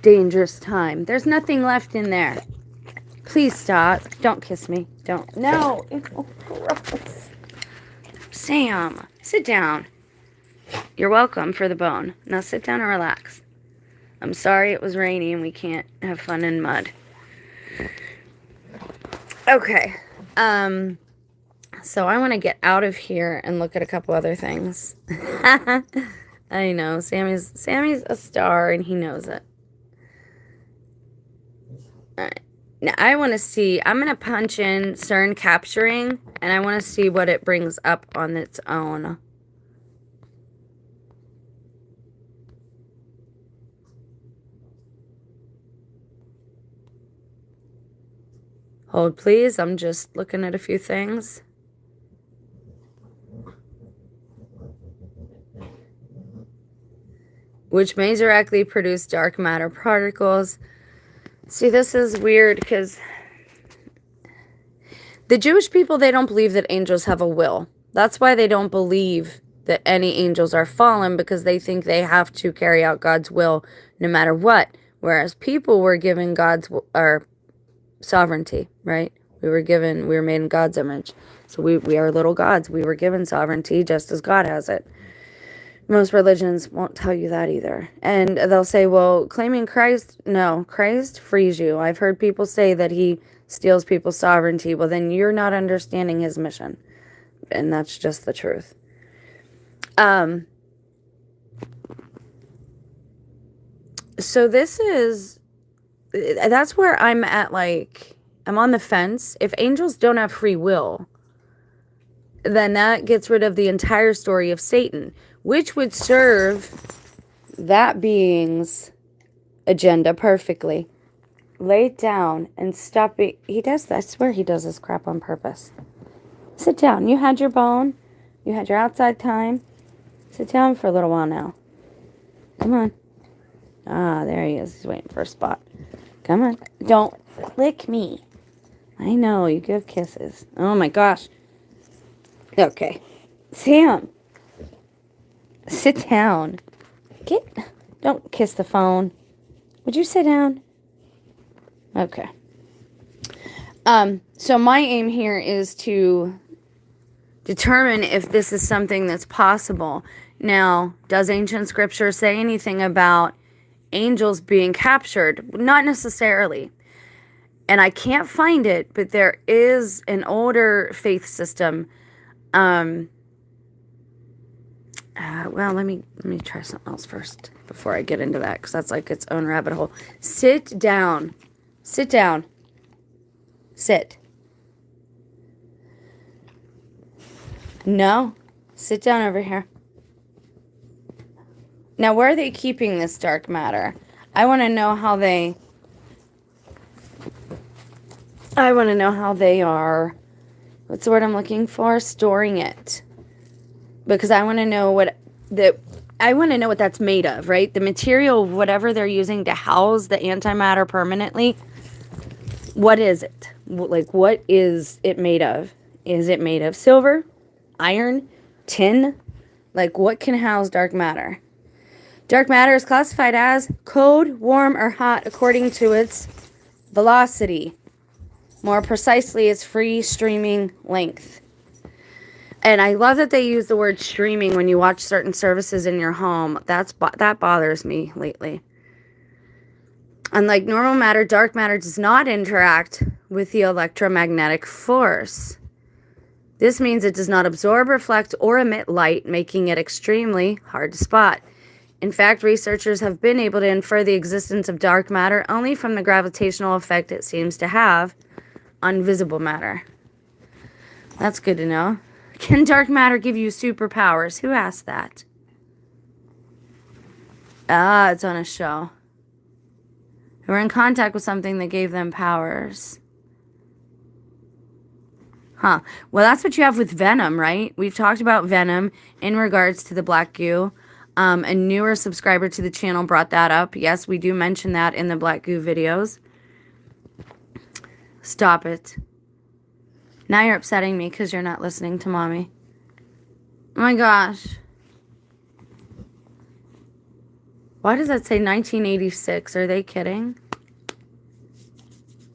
dangerous time. There's nothing left in there. Please stop. Don't kiss me. Don't. No. Ew, gross. Sam, sit down. You're welcome for the bone. Now sit down and relax. I'm sorry it was rainy and we can't have fun in mud. Okay. So I want to get out of here and look at a couple other things. I know. Sammy's a star and he knows it. All right. Now I want to see, I'm going to punch in CERN capturing and I want to see what it brings up on its own. Hold, please. I'm just looking at a few things. Which may directly produce dark matter particles. See, this is weird because the Jewish people, they don't believe that angels have a will. That's why they don't believe that any angels are fallen, because they think they have to carry out God's will no matter what. Whereas people were given God's sovereignty, right? We were made in God's image. So we are little gods. We were given sovereignty just as God has it. Most religions won't tell you that either. And they'll say, well, claiming Christ, no, Christ frees you. I've heard people say that he steals people's sovereignty. Well, then you're not understanding his mission. And that's just the truth. So that's where I'm at, like, I'm on the fence. If angels don't have free will, then that gets rid of the entire story of Satan, which would serve that being's agenda perfectly. Lay down and stop it. He does that. I swear he does this crap on purpose. Sit down. You had your bone. You had your outside time. Sit down for a little while now. Come on. Ah, there he is. He's waiting for a spot. Come on. Don't lick me. I know, you give kisses. Oh my gosh. Okay. Sam. Sit down. Don't kiss the phone. Would you sit down? Okay. So my aim here is to determine if this is something that's possible. Now, does ancient scripture say anything about angels being captured? Not necessarily. And I can't find it, but there is an older faith system. Well, let me try something else first before I get into that, because that's like its own rabbit hole. Sit down. Sit down. Sit. No. Sit down over here. Now, where are they keeping this dark matter? I want to know how they are, what's the word I'm looking for? Storing it. Because I want to know what that's made of, right? The material, whatever they're using to house the antimatter permanently, what is it? Like, what is it made of? Is it made of silver, iron, tin? Like, what can house dark matter? Dark matter is classified as cold, warm, or hot according to its velocity. More precisely, its free streaming length. And I love that they use the word streaming when you watch certain services in your home. That bothers me lately. Unlike normal matter, dark matter does not interact with the electromagnetic force. This means it does not absorb, reflect, or emit light, making it extremely hard to spot. In fact, researchers have been able to infer the existence of dark matter only from the gravitational effect it seems to have on visible matter. That's good to know. Can dark matter give you superpowers? Who asked that? Ah, it's on a show. who were in contact with something that gave them powers. Huh. Well, that's what you have with venom, right? We've talked about venom in regards to the black goo. A newer subscriber to the channel brought that up. Yes, we do mention that in the black goo videos. Stop it. Now you're upsetting me because you're not listening to mommy. Oh my gosh. Why does that say 1986? Are they kidding?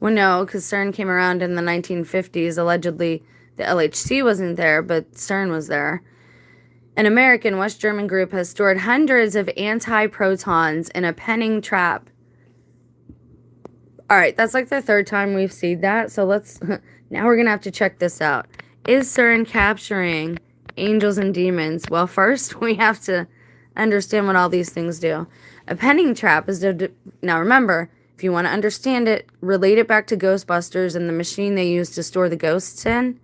Well, no, because CERN came around in the 1950s. Allegedly, the LHC wasn't there, but CERN was there. An American West German group has stored hundreds of anti-protons in a penning trap. All right, that's like the third time we've seen that. So let's, now we're going to have to check this out. Is CERN capturing angels and demons? Well, first we have to understand what all these things do. A penning trap is, now remember, if you want to understand it, relate it back to Ghostbusters and the machine they use to store the ghosts in.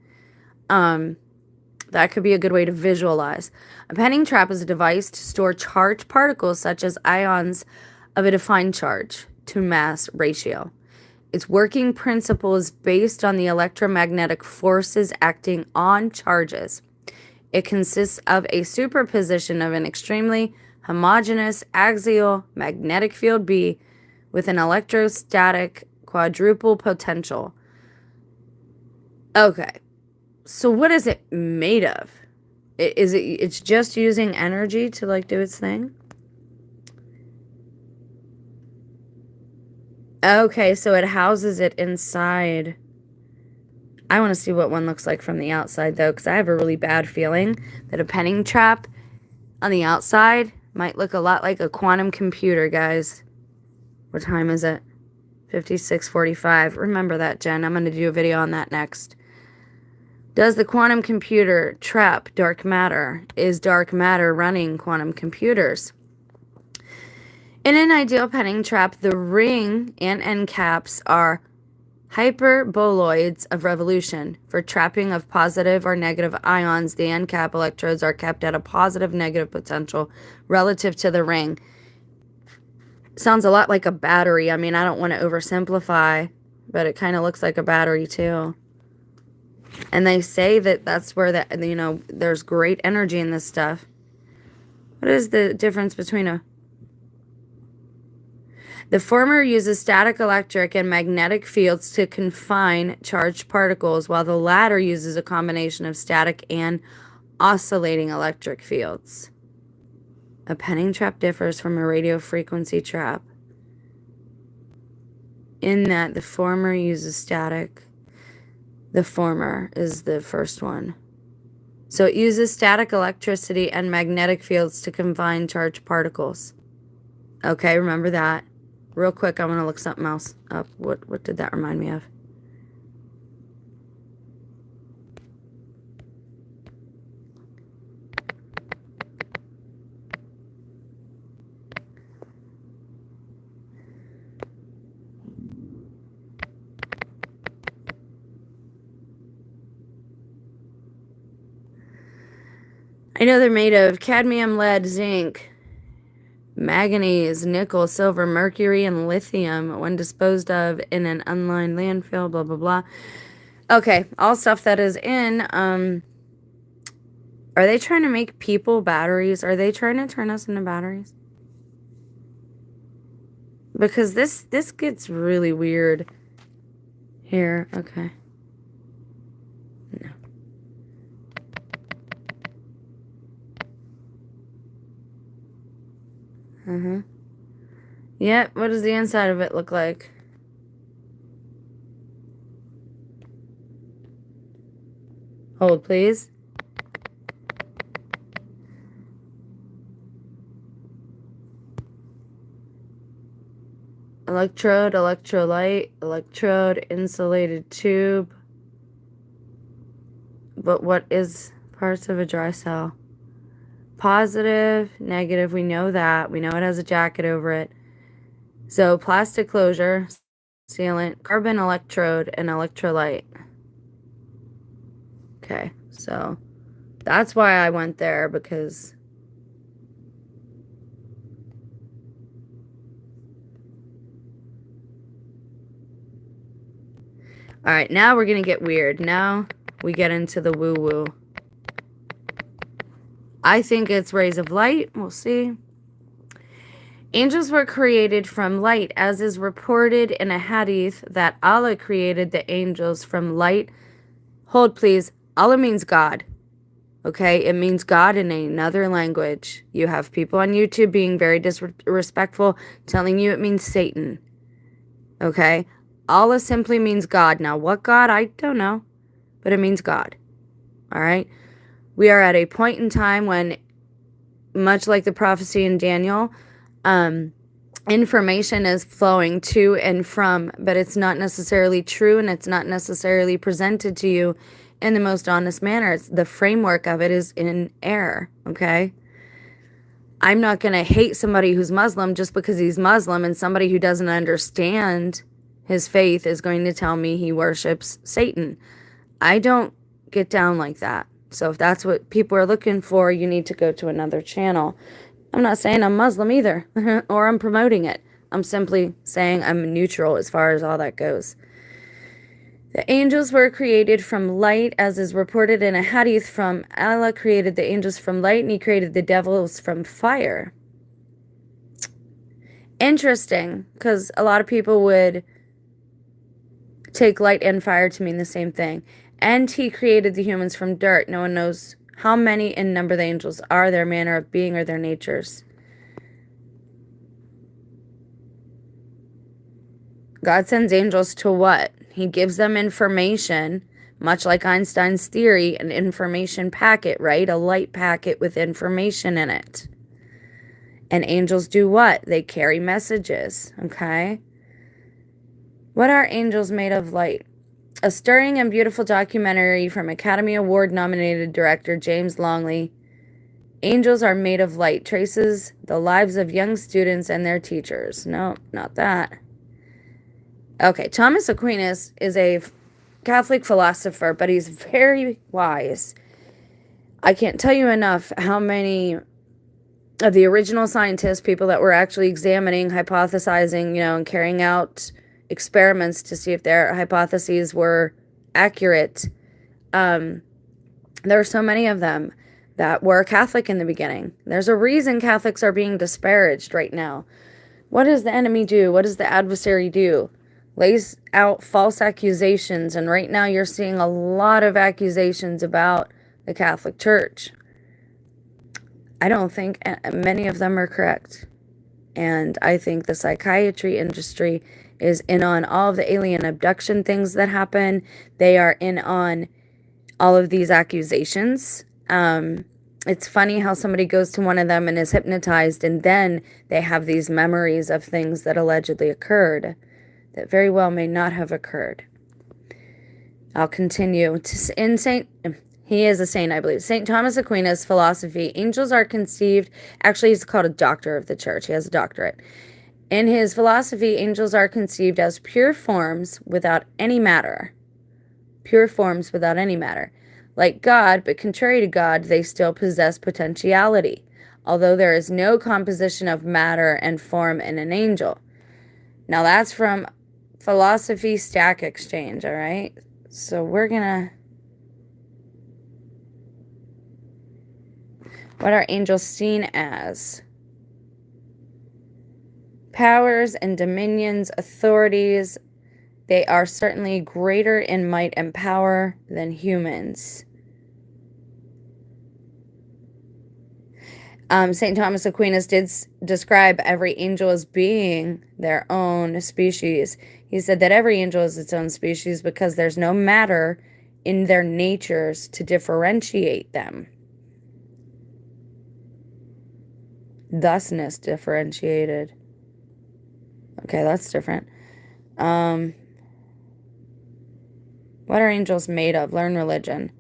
That could be a good way to visualize. A penning trap is a device to store charged particles such as ions of a defined charge to mass ratio. Its working principle is based on the electromagnetic forces acting on charges. It consists of a superposition of an extremely homogeneous axial magnetic field B with an electrostatic quadruple potential. Okay. So what is it made of? It's just using energy to like do its thing? Okay, so it houses it inside. I want to see what one looks like from the outside though, because I have a really bad feeling that a penning trap on the outside might look a lot like a quantum computer, guys. What time is it? 56:45. Remember that, Jen. I'm going to do a video on that next. Does the quantum computer trap dark matter? Is dark matter running quantum computers? In an ideal penning trap, the ring and end caps are hyperboloids of revolution. For trapping of positive or negative ions, the end cap electrodes are kept at a positive-negative potential relative to the ring. Sounds a lot like a battery. I mean, I don't want to oversimplify, but it kind of looks like a battery too. And they say that that's where that, you know, there's great energy in this stuff. What is the difference between the former uses static electric and magnetic fields to confine charged particles, while the latter uses a combination of static and oscillating electric fields. A penning trap differs from a radio frequency trap in that the former uses static. The former is the first one. So it uses static electricity and magnetic fields to confine charged particles. Okay, remember that. Real quick, I want to look something else up. What did that remind me of? I know they're made of cadmium, lead, zinc, manganese, nickel, silver, mercury, and lithium when disposed of in an unlined landfill, blah, blah, blah. Okay, all stuff that is in, are they trying to make people batteries? Are they trying to turn us into batteries? Because this gets really weird here. Okay. No. Yep, what does the inside of it look like? Hold, please. Electrode, electrolyte, electrode, insulated tube. But what is parts of a dry cell? Positive, negative, we know that. We know it has a jacket over it. So plastic closure, sealant, carbon electrode, and electrolyte. Okay, so that's why I went there, because All right, now we're going to get weird. Now we get into the woo-woo. I think it's rays of light. We'll see. Angels were created from light, as is reported in a hadith that Allah created the angels from light. Hold, please. Allah means God. Okay? It means God in another language. You have people on YouTube being very disrespectful, telling you it means Satan. Okay? Allah simply means God. Now, what God? I don't know. But it means God. All right? We are at a point in time when, much like the prophecy in Daniel, information is flowing to and from, but it's not necessarily true, and it's not necessarily presented to you in the most honest manner. The framework of it is in error, okay? I'm not going to hate somebody who's Muslim just because he's Muslim, and somebody who doesn't understand his faith is going to tell me he worships Satan. I don't get down like that. So if that's what people are looking for, you need to go to another channel. I'm not saying I'm Muslim either, or I'm promoting it. I'm simply saying I'm neutral as far as all that goes. The angels were created from light, as is reported in a hadith from Allah created the angels from light, and he created the devils from fire. Interesting, because a lot of people would take light and fire to mean the same thing. And he created the humans from dirt. No one knows how many in number the angels are, their manner of being, or their natures. God sends angels to what? He gives them information, much like Einstein's theory, an information packet, right? A light packet with information in it. And angels do what? They carry messages, okay? What are angels made of light? A stirring and beautiful documentary from Academy Award-nominated director James Longley, Angels Are Made of Light, traces the lives of young students and their teachers. No, not that. Okay, Thomas Aquinas is a Catholic philosopher, but he's very wise. I can't tell you enough how many of the original scientists, people that were actually examining, hypothesizing, and carrying out experiments to see if their hypotheses were accurate. There are so many of them that were Catholic in the beginning. There's a reason Catholics are being disparaged right now. What does the enemy do? What does the adversary do? Lays out false accusations, and right now you're seeing a lot of accusations about the Catholic Church. I don't think many of them are correct. And I think the psychiatry industry is in on all of the alien abduction things that happen. They are in on all of these accusations. It's funny how somebody goes to one of them and is hypnotized, and then they have these memories of things that allegedly occurred that very well may not have occurred. I'll continue. He is a saint, I believe. St. Thomas Aquinas' philosophy, angels are conceived, actually he's called a doctor of the church. He has a doctorate. In his philosophy, angels are conceived as pure forms without any matter. Pure forms without any matter. Like God, but contrary to God, they still possess potentiality, although there is no composition of matter and form in an angel. Now that's from Philosophy Stack Exchange, all right? So we're gonna... What are angels seen as? Powers and dominions, authorities. They are certainly greater in might and power than humans. St. Thomas Aquinas did describe every angel as being their own species. He said that every angel is its own species because there's no matter in their natures to differentiate them. Thusness differentiated. Okay, that's different. What are angels made of? Learn religion.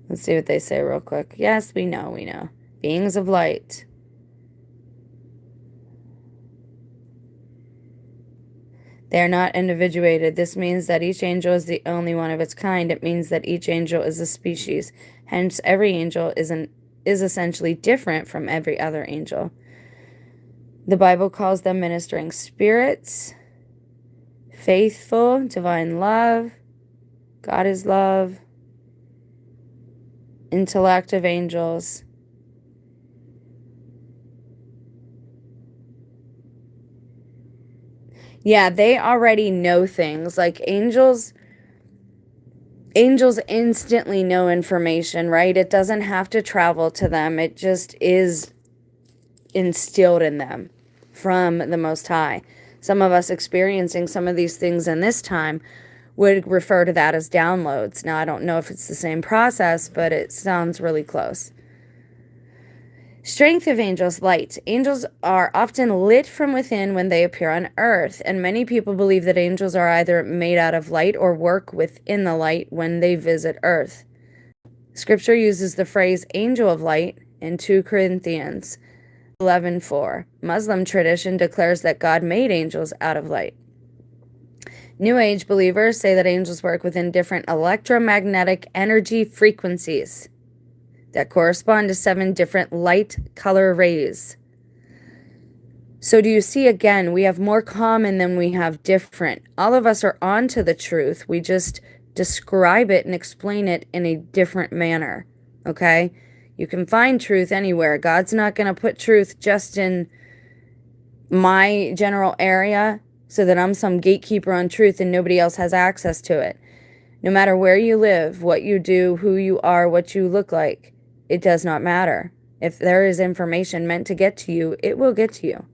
Let's see what they say real quick. Yes, we know. Beings of light. They are not individuated. This means that each angel is the only one of its kind. It means that each angel is a species. Hence, every angel is essentially different from every other angel. The Bible calls them ministering spirits, faithful, divine love, God is love, intellect of angels. Yeah, they already know things. Like angels instantly know information, right? It doesn't have to travel to them. It just is instilled in them from the Most High. Some of us experiencing some of these things in this time would refer to that as downloads. Now, I don't know if it's the same process, but it sounds really close. Strength of angels, light. Angels are often lit from within when they appear on earth, and many people believe that angels are either made out of light or work within the light when they visit earth. Scripture uses the phrase angel of light in 2 Corinthians 11:4. Muslim tradition declares that God made angels out of light. New Age believers say that angels work within different electromagnetic energy frequencies that correspond to 7 different light color rays. So do you see, again, we have more common than we have different. All of us are onto the truth. We just describe it and explain it in a different manner, okay? You can find truth anywhere. God's not going to put truth just in my general area so that I'm some gatekeeper on truth and nobody else has access to it. No matter where you live, what you do, who you are, what you look like, it does not matter. If there is information meant to get to you, it will get to you.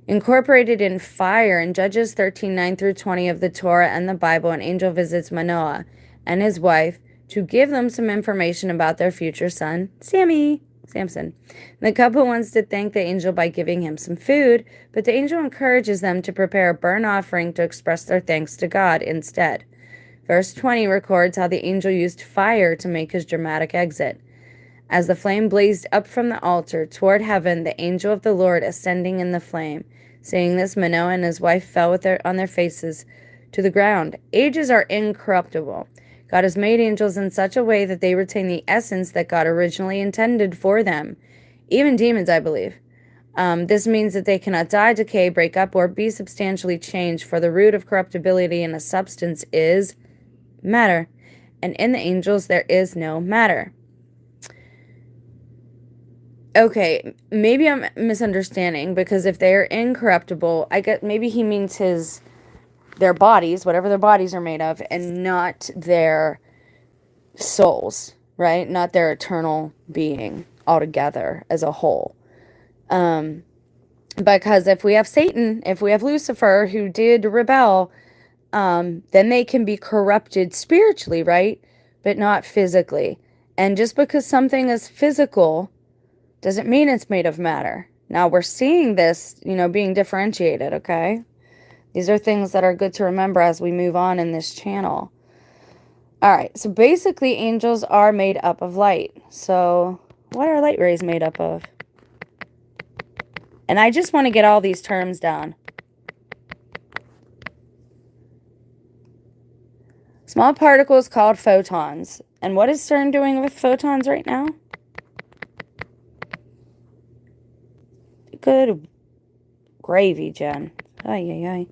Incorporated in fire in Judges 13:9 through 20 of the Torah and the Bible, an angel visits Manoah and his wife to give them some information about their future son, Samson. The couple wants to thank the angel by giving him some food, but the angel encourages them to prepare a burnt offering to express their thanks to God instead. Verse 20 records how the angel used fire to make his dramatic exit. As the flame blazed up from the altar toward heaven, the angel of the Lord ascending in the flame. Seeing this, Manoah and his wife fell on their faces to the ground. Angels are incorruptible. God has made angels in such a way that they retain the essence that God originally intended for them. Even demons, I believe. This means that they cannot die, decay, break up, or be substantially changed, for the root of corruptibility in a substance is matter, and in the angels there is no matter. Okay, maybe I'm misunderstanding, because if they're incorruptible, I get maybe he means their bodies, whatever their bodies are made of, and not their souls, right? Not their eternal being altogether as a whole. Because if we have Satan, if we have Lucifer, who did rebel, then they can be corrupted spiritually, right? But not physically. And just because something is physical doesn't mean it's made of matter. Now we're seeing this, being differentiated, okay? These are things that are good to remember as we move on in this channel. All right, so basically angels are made up of light. So what are light rays made up of? And I just want to get all these terms down. Small particles called photons. And what is CERN doing with photons right now? Good gravy, Jen. Ay, ay, ay.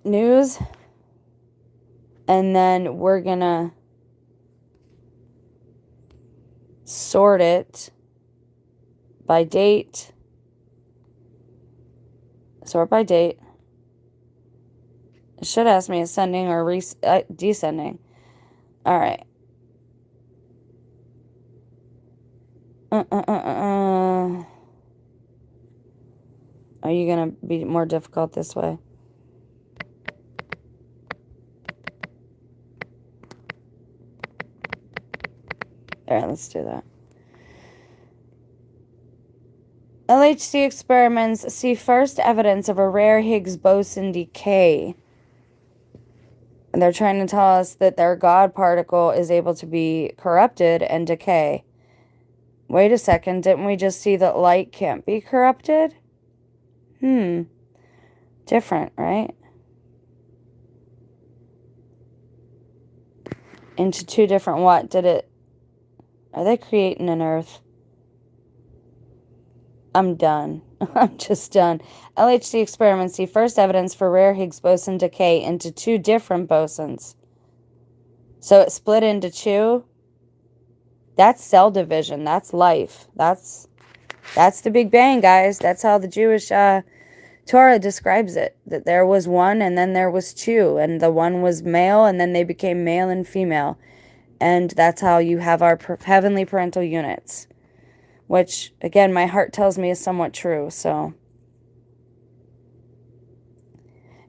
News. And then we're gonna sort it by date. Sort by date. It should ask me ascending or descending. All right. Are you going to be more difficult this way? All right, let's do that. LHC experiments see first evidence of a rare Higgs boson decay. And they're trying to tell us that their God particle is able to be corrupted and decay. Wait a second, didn't we just see that light can't be corrupted? Different, right? Into 2 different what? Are they creating an earth? I'm done. I'm just done. LHC experiments see first evidence for rare Higgs boson decay into 2 different bosons. So it split into 2. That's cell division. That's life. That's the Big Bang, guys. That's how the Jewish Torah describes it. That there was one and then there was 2. And the one was male and then they became male and female. And that's how you have our heavenly parental units. Which, again, my heart tells me is somewhat true, so.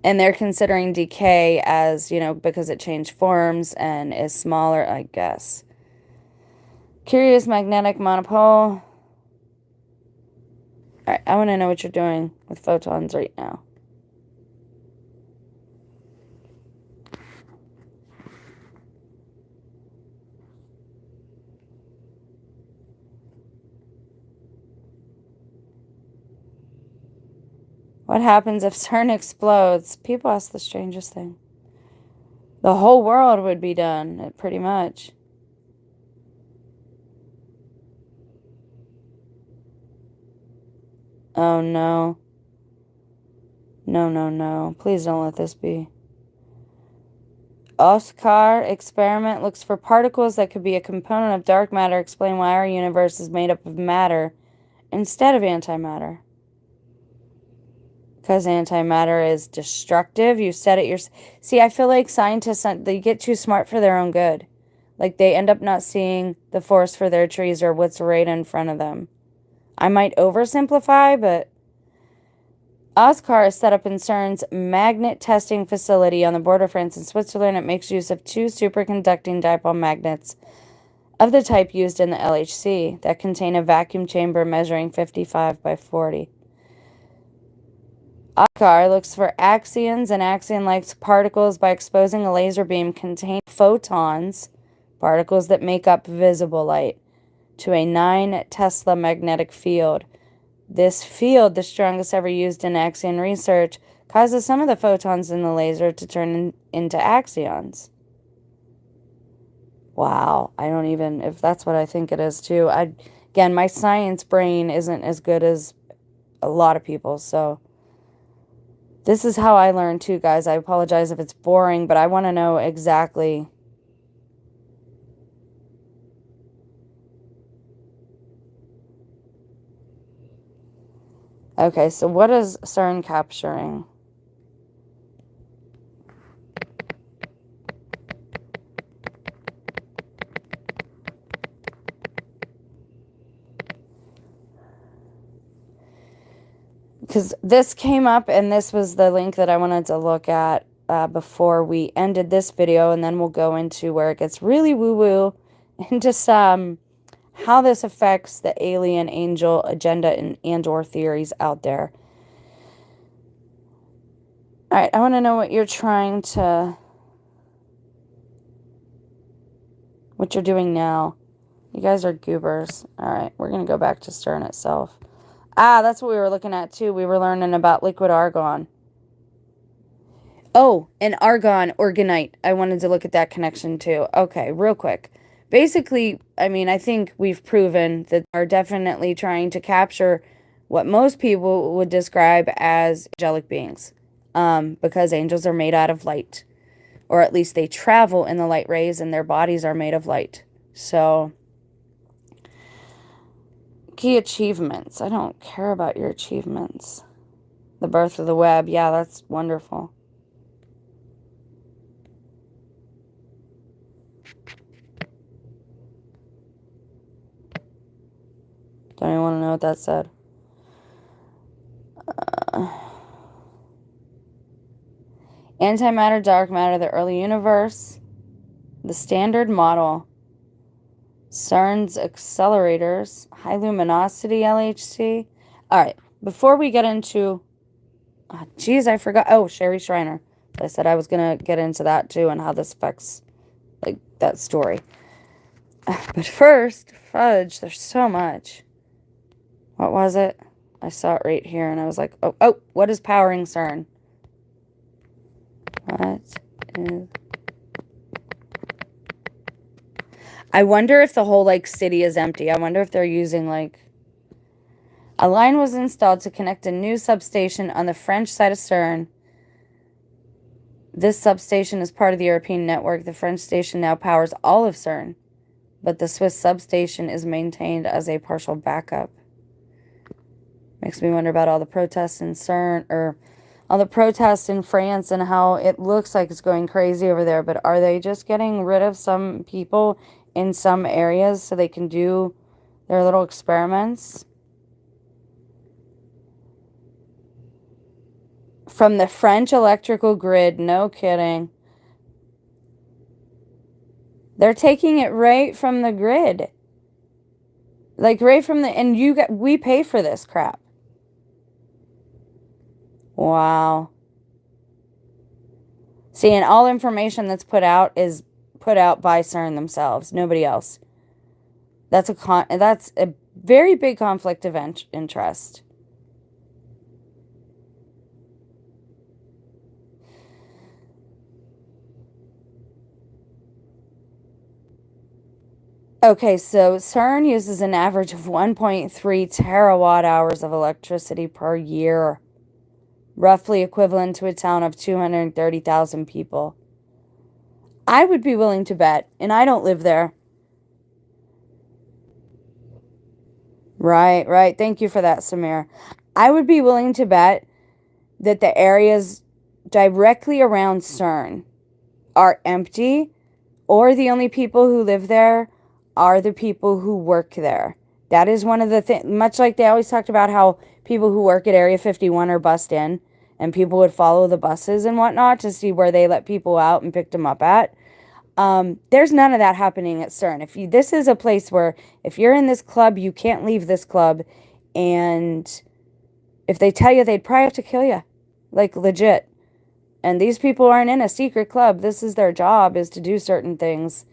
And they're considering decay as, you know, because it changed forms and is smaller, I guess. Curious magnetic monopole. Alright, I want to know what you're doing with photons right now. What happens if CERN explodes? People ask the strangest thing. The whole world would be done, pretty much. Oh, no. No, no, no. Please don't let this be. Oscar experiment looks for particles that could be a component of dark matter. Explain why our universe is made up of matter instead of antimatter. Because antimatter is destructive. You said it. See, I feel like scientists, they get too smart for their own good. Like, they end up not seeing the forest for their trees or what's right in front of them. I might oversimplify, but Oscar is set up in CERN's magnet testing facility on the border of France and Switzerland. It makes use of 2 superconducting dipole magnets of the type used in the LHC that contain a vacuum chamber measuring 55 by 40. Oscar looks for axions and axion-like particles by exposing a laser beam containing photons, particles that make up visible light, to a 9 Tesla magnetic field. This field, the strongest ever used in axion research, causes some of the photons in the laser to turn into axions. Wow, I don't even, if that's what I think it is too. Again, my science brain isn't as good as a lot of people, so this is how I learn too, guys. I apologize if it's boring, but I want to know exactly. Okay, so what is CERN capturing? Because this came up, and this was the link that I wanted to look at before we ended this video, and then we'll go into where it gets really woo-woo, into some how this affects the alien angel agenda and or theories out there. All right, I want to know what you're trying to, what you're doing now. You guys are goobers. All right, we're going to go back to CERN itself. Ah, that's what we were looking at, too. We were learning about liquid argon. Oh, and argon, organite. I wanted to look at that connection, too. Okay, real quick. Basically, I mean, I think we've proven that are definitely trying to capture what most people would describe as angelic beings. Because angels are made out of light. Or at least they travel in the light rays and their bodies are made of light. So, key achievements. I don't care about your achievements. The birth of the web. Yeah, that's wonderful. Don't even want to know what that said. Antimatter, dark matter, the early universe. The standard model. CERN's accelerators. High luminosity LHC. Alright, before we get into... Geez, I forgot. Oh, Sherry Schreiner. I said I was going to get into that too and how this affects, like, that story. But first, fudge, there's so much. What was it? I saw it right here and I was like, oh, what is powering CERN? What is... I wonder if the whole, like, city is empty. I wonder if they're using, like... A line was installed to connect a new substation on the French side of CERN. This substation is part of the European network. The French station now powers all of CERN, but the Swiss substation is maintained as a partial backup. Makes me wonder about all the protests in CERN, or all the protests in France, and how it looks like it's going crazy over there. But are they just getting rid of some people in some areas so they can do their little experiments? From the French electrical grid, no kidding. They're taking it right from the grid. Like right from the, and we pay for this crap. Wow. See, and all information that's put out is put out by CERN themselves, nobody else. That's a very big conflict of interest. Okay, so CERN uses an average of 1.3 terawatt hours of electricity per year, roughly equivalent to a town of 230,000 people. I would be willing to bet, and I don't live there. Right. Thank you for that, Samir. I would be willing to bet that the areas directly around CERN are empty, or the only people who live there are the people who work there. That is one of the things, much like they always talked about how people who work at Area 51 are bussed in, and people would follow the buses and whatnot to see where they let people out and picked them up at. There's none of that happening at CERN. This is a place where if you're in this club, you can't leave this club, and if they tell you, they'd probably have to kill you, like legit. And these people aren't in a secret club. This is their job, is to do certain things.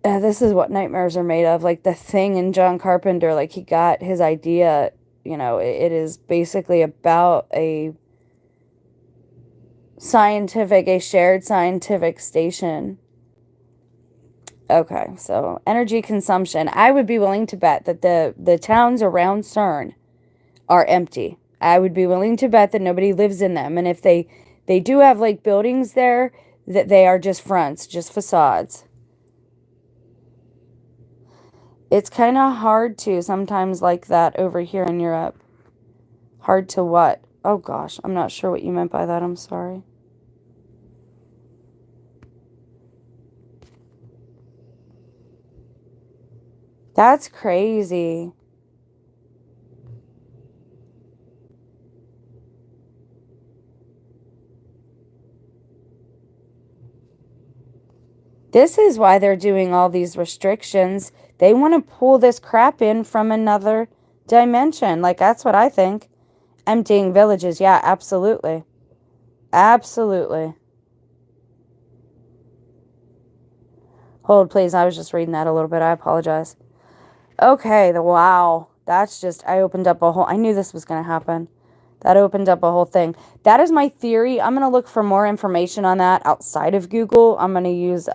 This is what nightmares are made of. Like The Thing in John Carpenter, like he got his idea, it is basically about a shared scientific station. Okay, so energy consumption. I would be willing to bet that the towns around CERN are empty. I would be willing to bet that nobody lives in them. And if they do have like buildings there, that they are just fronts, just facades. It's kind of hard to sometimes like that over here in Europe. Hard to what? Oh gosh, I'm not sure what you meant by that. I'm sorry. That's crazy. This is why they're doing all these restrictions. They want to pull this crap in from another dimension. Like, that's what I think. Emptying villages. Yeah, absolutely. Absolutely. Hold, please. I was just reading that a little bit. I apologize. Okay, wow. That's just, I opened up a whole, I knew this was going to happen. That opened up a whole thing. That is my theory. I'm going to look for more information on that outside of Google. I'm going to use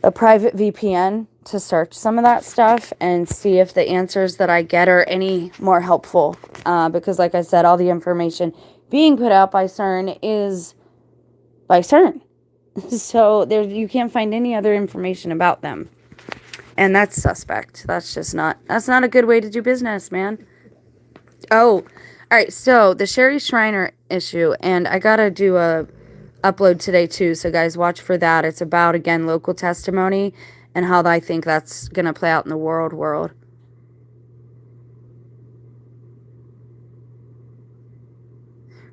a private VPN to search some of that stuff and see if the answers that I get are any more helpful. Because like I said, all the information being put out by CERN is by CERN. So you can't find any other information about them. And that's suspect. That's not a good way to do business, man. Oh, all right. So the Sherry Shriner issue, and I gotta do a upload today too. So guys, watch for that. It's about, again, local testimony and how I think that's gonna play out in the world.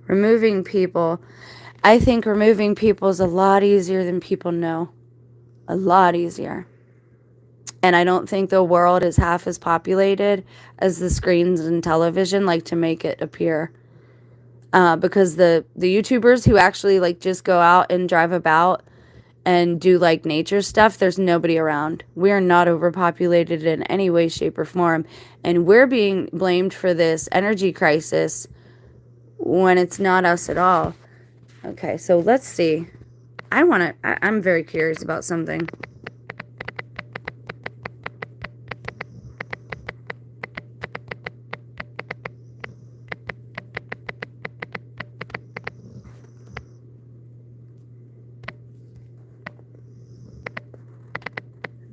Removing people. I think removing people is a lot easier than people know. A lot easier. And I don't think the world is half as populated as the screens and television like to make it appear. Because the YouTubers who actually like just go out and drive about and do like nature stuff, there's nobody around. We are not overpopulated in any way, shape, or form. And we're being blamed for this energy crisis when it's not us at all. Okay, so let's see. I'm very curious about something.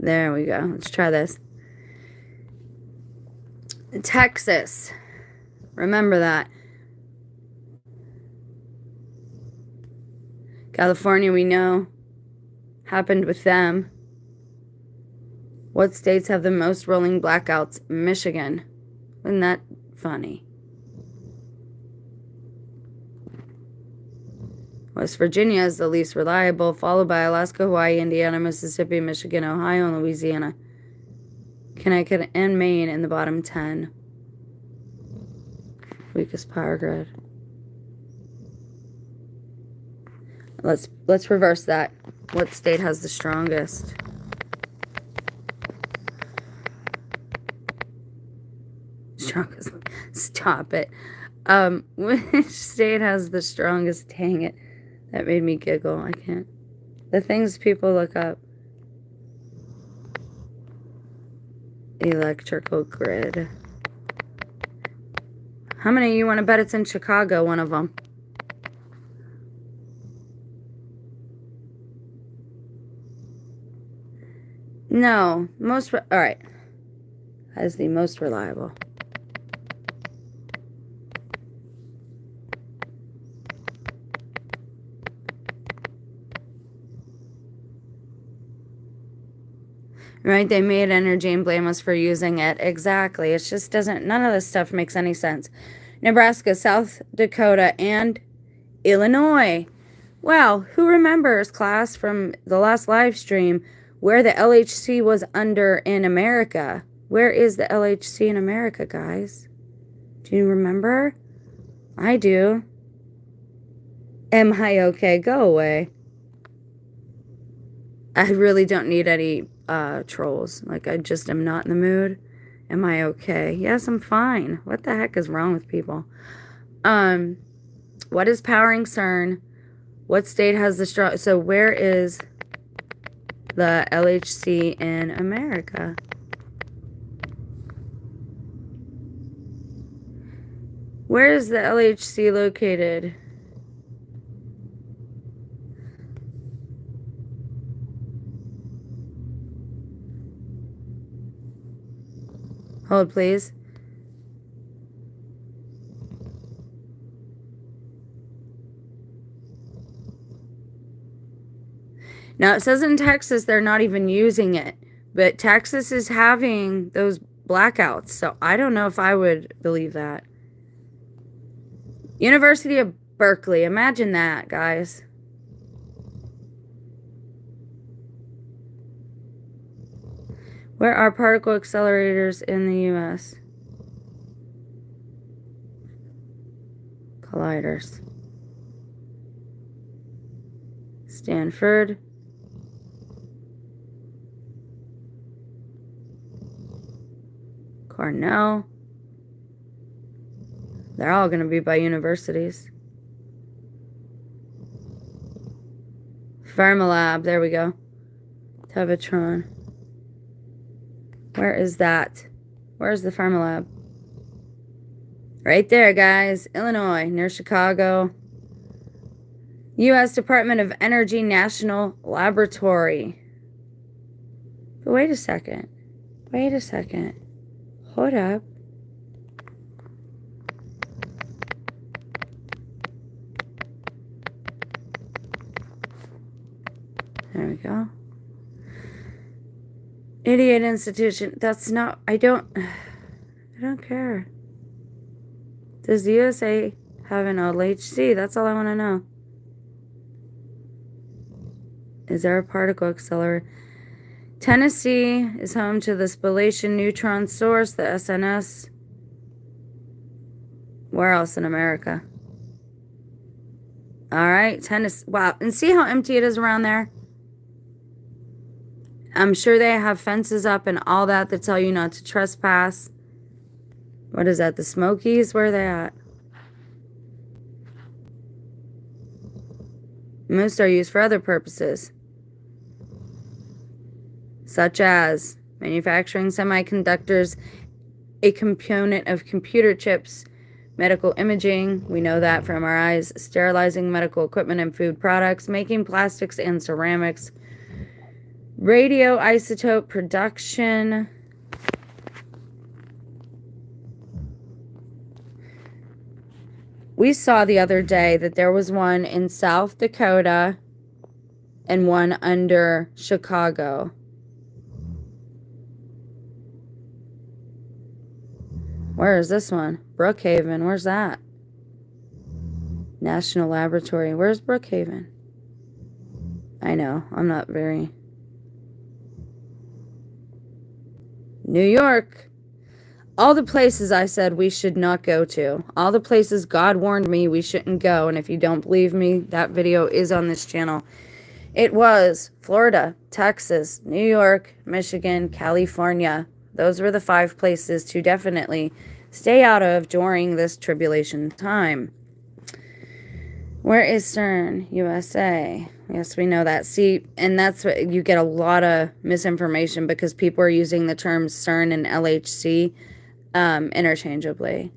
There we go. Let's try this. Texas. Remember that. California, we know. Happened with them. What states have the most rolling blackouts? Michigan. Isn't that funny? West Virginia is the least reliable, followed by Alaska, Hawaii, Indiana, Mississippi, Michigan, Ohio, and Louisiana. Connecticut and Maine in the bottom 10. Weakest power grid. Let's reverse that. What state has the strongest? Strongest. Stop it. Which state has the strongest? Dang it. That made me giggle. I can't. The things people look up. Electrical grid. How many of you want to bet it's in Chicago, one of them? No. Alright. That is the most reliable. Right? They made energy and blame us for using it. Exactly. It just doesn't, none of this stuff makes any sense. Nebraska, South Dakota, and Illinois. Wow, who remembers, class, from the last live stream where the LHC was under in America? Where is the LHC in America, guys? Do you remember? I do. Am I okay? Go away. I really don't need any trolls. Like, I just am not in the mood. Am I okay? Yes, I'm fine. What the heck is wrong with people? What is powering CERN? What state has the strong... So where is the LHC in America? Where is the LHC located? Hold, please. Now, it says in Texas they're not even using it. But Texas is having those blackouts. So I don't know if I would believe that. University of Berkeley. Imagine that, guys. Where are particle accelerators in the U.S.? Colliders. Stanford. Cornell. They're all going to be by universities. Fermilab. There we go. Tevatron. Where is that? Where's the Fermilab? Right there, guys. Illinois, near Chicago. U.S. Department of Energy National Laboratory. But wait a second. Wait a second. Hold up. There we go. Idiot institution. That's not... I don't care. Does the USA have an LHC? That's all I want to know. Is there a particle accelerator? Tennessee is home to the spallation neutron source, the SNS. Where else in America? All right, Tennessee. Wow, and see how empty it is around there? I'm sure they have fences up and all that tell you not to trespass. What is that, the Smokies? Where are they at? Most are used for other purposes, such as manufacturing semiconductors, a component of computer chips, medical imaging, we know that from our eyes, sterilizing medical equipment and food products, making plastics and ceramics, Radioisotope production. We saw the other day that there was one in South Dakota and one under Chicago. Where is this one? Brookhaven. Where's that? National Laboratory. Where's Brookhaven? I know. I'm not very... New York. All the places I said we should not go to. All the places God warned me we shouldn't go. And if you don't believe me, that video is on this channel. It was Florida, Texas, New York, Michigan, California. Those were the 5 places to definitely stay out of during this tribulation time. Where is CERN? USA. Yes, we know that. See, and that's what you get a lot of misinformation because people are using the terms CERN and LHC interchangeably.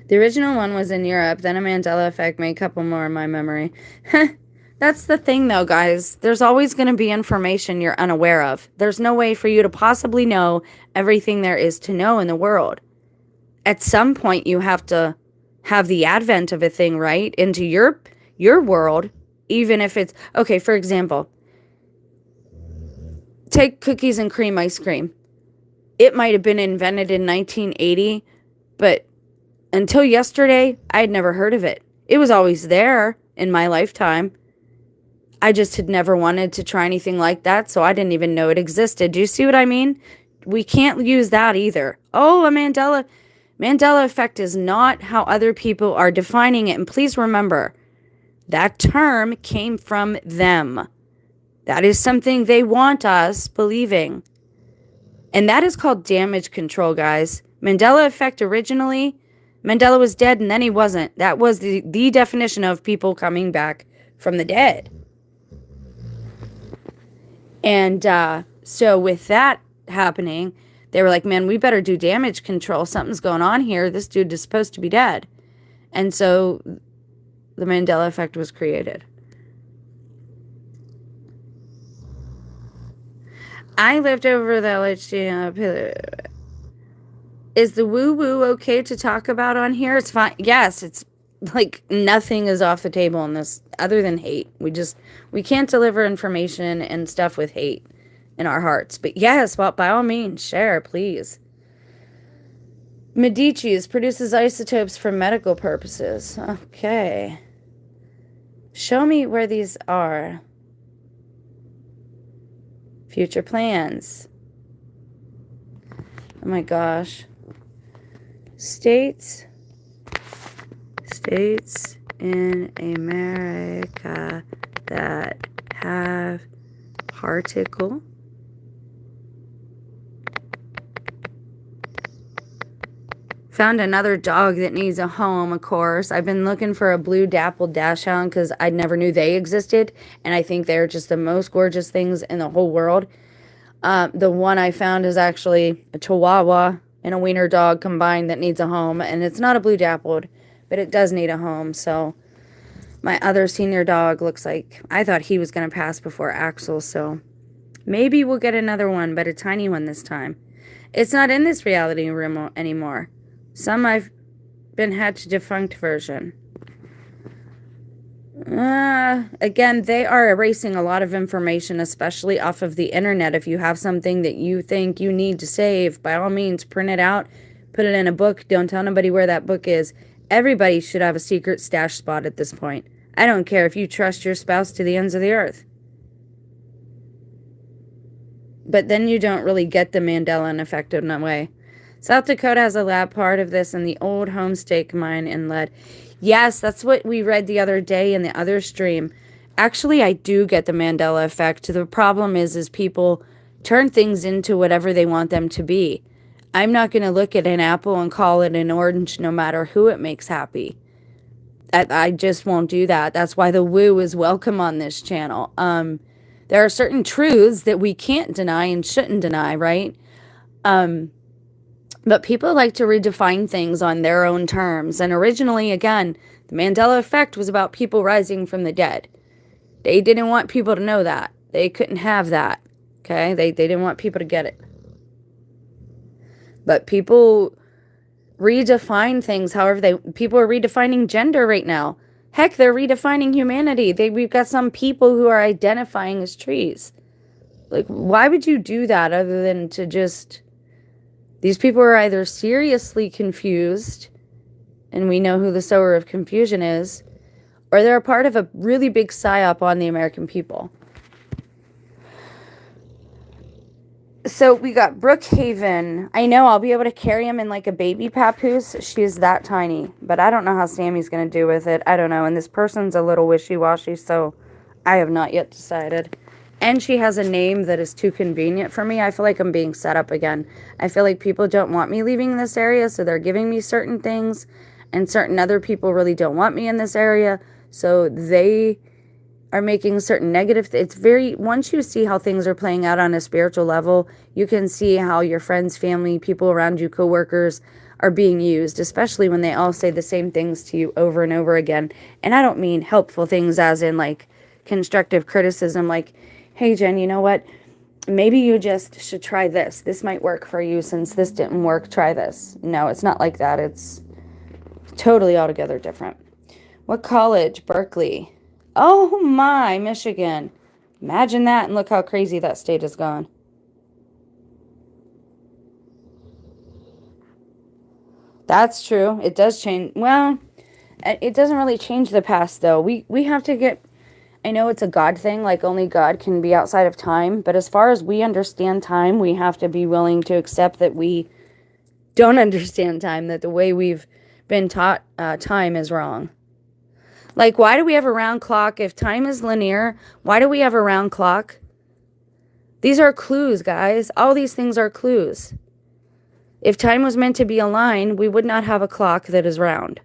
The original one was in Europe, then a Mandela effect made a couple more in my memory. That's the thing, though, guys. There's always going to be information you're unaware of. There's no way for you to possibly know everything there is to know in the world. At some point, you have to have the advent of a thing, right, into your world, even if it's... Okay, for example, take cookies and cream ice cream. It might have been invented in 1980, but... until yesterday, I had never heard of it. It was always there in my lifetime. I just had never wanted to try anything like that, so I didn't even know it existed. Do you see what I mean? We can't use that either. Oh, a Mandela effect is not how other people are defining it. And please remember, that term came from them. That is something they want us believing. And that is called damage control, guys. Mandela effect originally... Mandela was dead and then he wasn't. That was the definition of people coming back from the dead. And so with that happening, they were like, man, we better do damage control. Something's going on here. This dude is supposed to be dead. And so the Mandela effect was created. I lived over the LHD... Is the woo-woo okay to talk about on here? It's fine. Yes, it's like nothing is off the table in this other than hate. We can't deliver information and stuff with hate in our hearts. But yes, well, by all means, share, please. Medici's produces isotopes for medical purposes. Okay. Show me where these are. Future plans. Oh my gosh. States in America that have particle found another dog that needs a home, of course. I've been looking for a blue dappled dachshund because I never knew they existed, and I think they're just the most gorgeous things in the whole world. The one I found is actually a Chihuahua and a wiener dog combined that needs a home. And it's not a blue dappled, but it does need a home. So my other senior dog looks like... I thought he was going to pass before Axel. So maybe we'll get another one, but a tiny one this time. It's not in this reality room anymore. Some I've been had to defunct version. Again, they are erasing a lot of information, especially off of the internet. If you have something that you think you need to save, by all means, print it out, put it in a book. Don't tell nobody where that book is. Everybody should have a secret stash spot at this point. I don't care if you trust your spouse to the ends of the earth. But then you don't really get the Mandela effect in a way. South Dakota has a lab part of this in the old Homestake mine in lead. Yes, that's what we read the other day in the other stream. Actually, I do get the Mandela effect. The problem is people turn things into whatever they want them to be. I'm not going to look at an apple and call it an orange no matter who it makes happy. I just won't do that. That's why the woo is welcome on this channel. There are certain truths that we can't deny and shouldn't deny, right? But people like to redefine things on their own terms. And originally, again, the Mandela effect was about people rising from the dead. They didn't want people to know that. They couldn't have that. Okay? They didn't want people to get it. But people redefine things however people are redefining gender right now. Heck, they're redefining humanity. We've got some people who are identifying as trees. Like, why would you do that other than to just... These people are either seriously confused, and we know who the sower of confusion is, or they're a part of a really big psyop on the American people. So we got Brookhaven. I know I'll be able to carry him in like a baby papoose. She's that tiny, but I don't know how Sammy's going to do with it. I don't know. And this person's a little wishy-washy, so I have not yet decided. And she has a name that is too convenient for me. I feel like I'm being set up again. I feel like people don't want me leaving this area, so they're giving me certain things, and certain other people really don't want me in this area, so they are making certain negative... It's very... Once you see how things are playing out on a spiritual level, you can see how your friends, family, people around you, coworkers are being used, especially when they all say the same things to you over and over again. And I don't mean helpful things as in like constructive criticism, like, hey, Jen, you know what? Maybe you just should try this. This might work for you since this didn't work. Try this. No, it's not like that. It's totally altogether different. What college? Berkeley. Oh my, Michigan. Imagine that, and look how crazy that state has gone. That's true. It does change. Well, it doesn't really change the past, though. We have to get... I know it's a God thing, like only God can be outside of time, but as far as we understand time, we have to be willing to accept that we don't understand time, that the way we've been taught time is wrong. Like, why do we have a round clock? If time is linear, why do we have a round clock? These are clues, guys. All these things are clues. If time was meant to be a line, we would not have a clock that is round.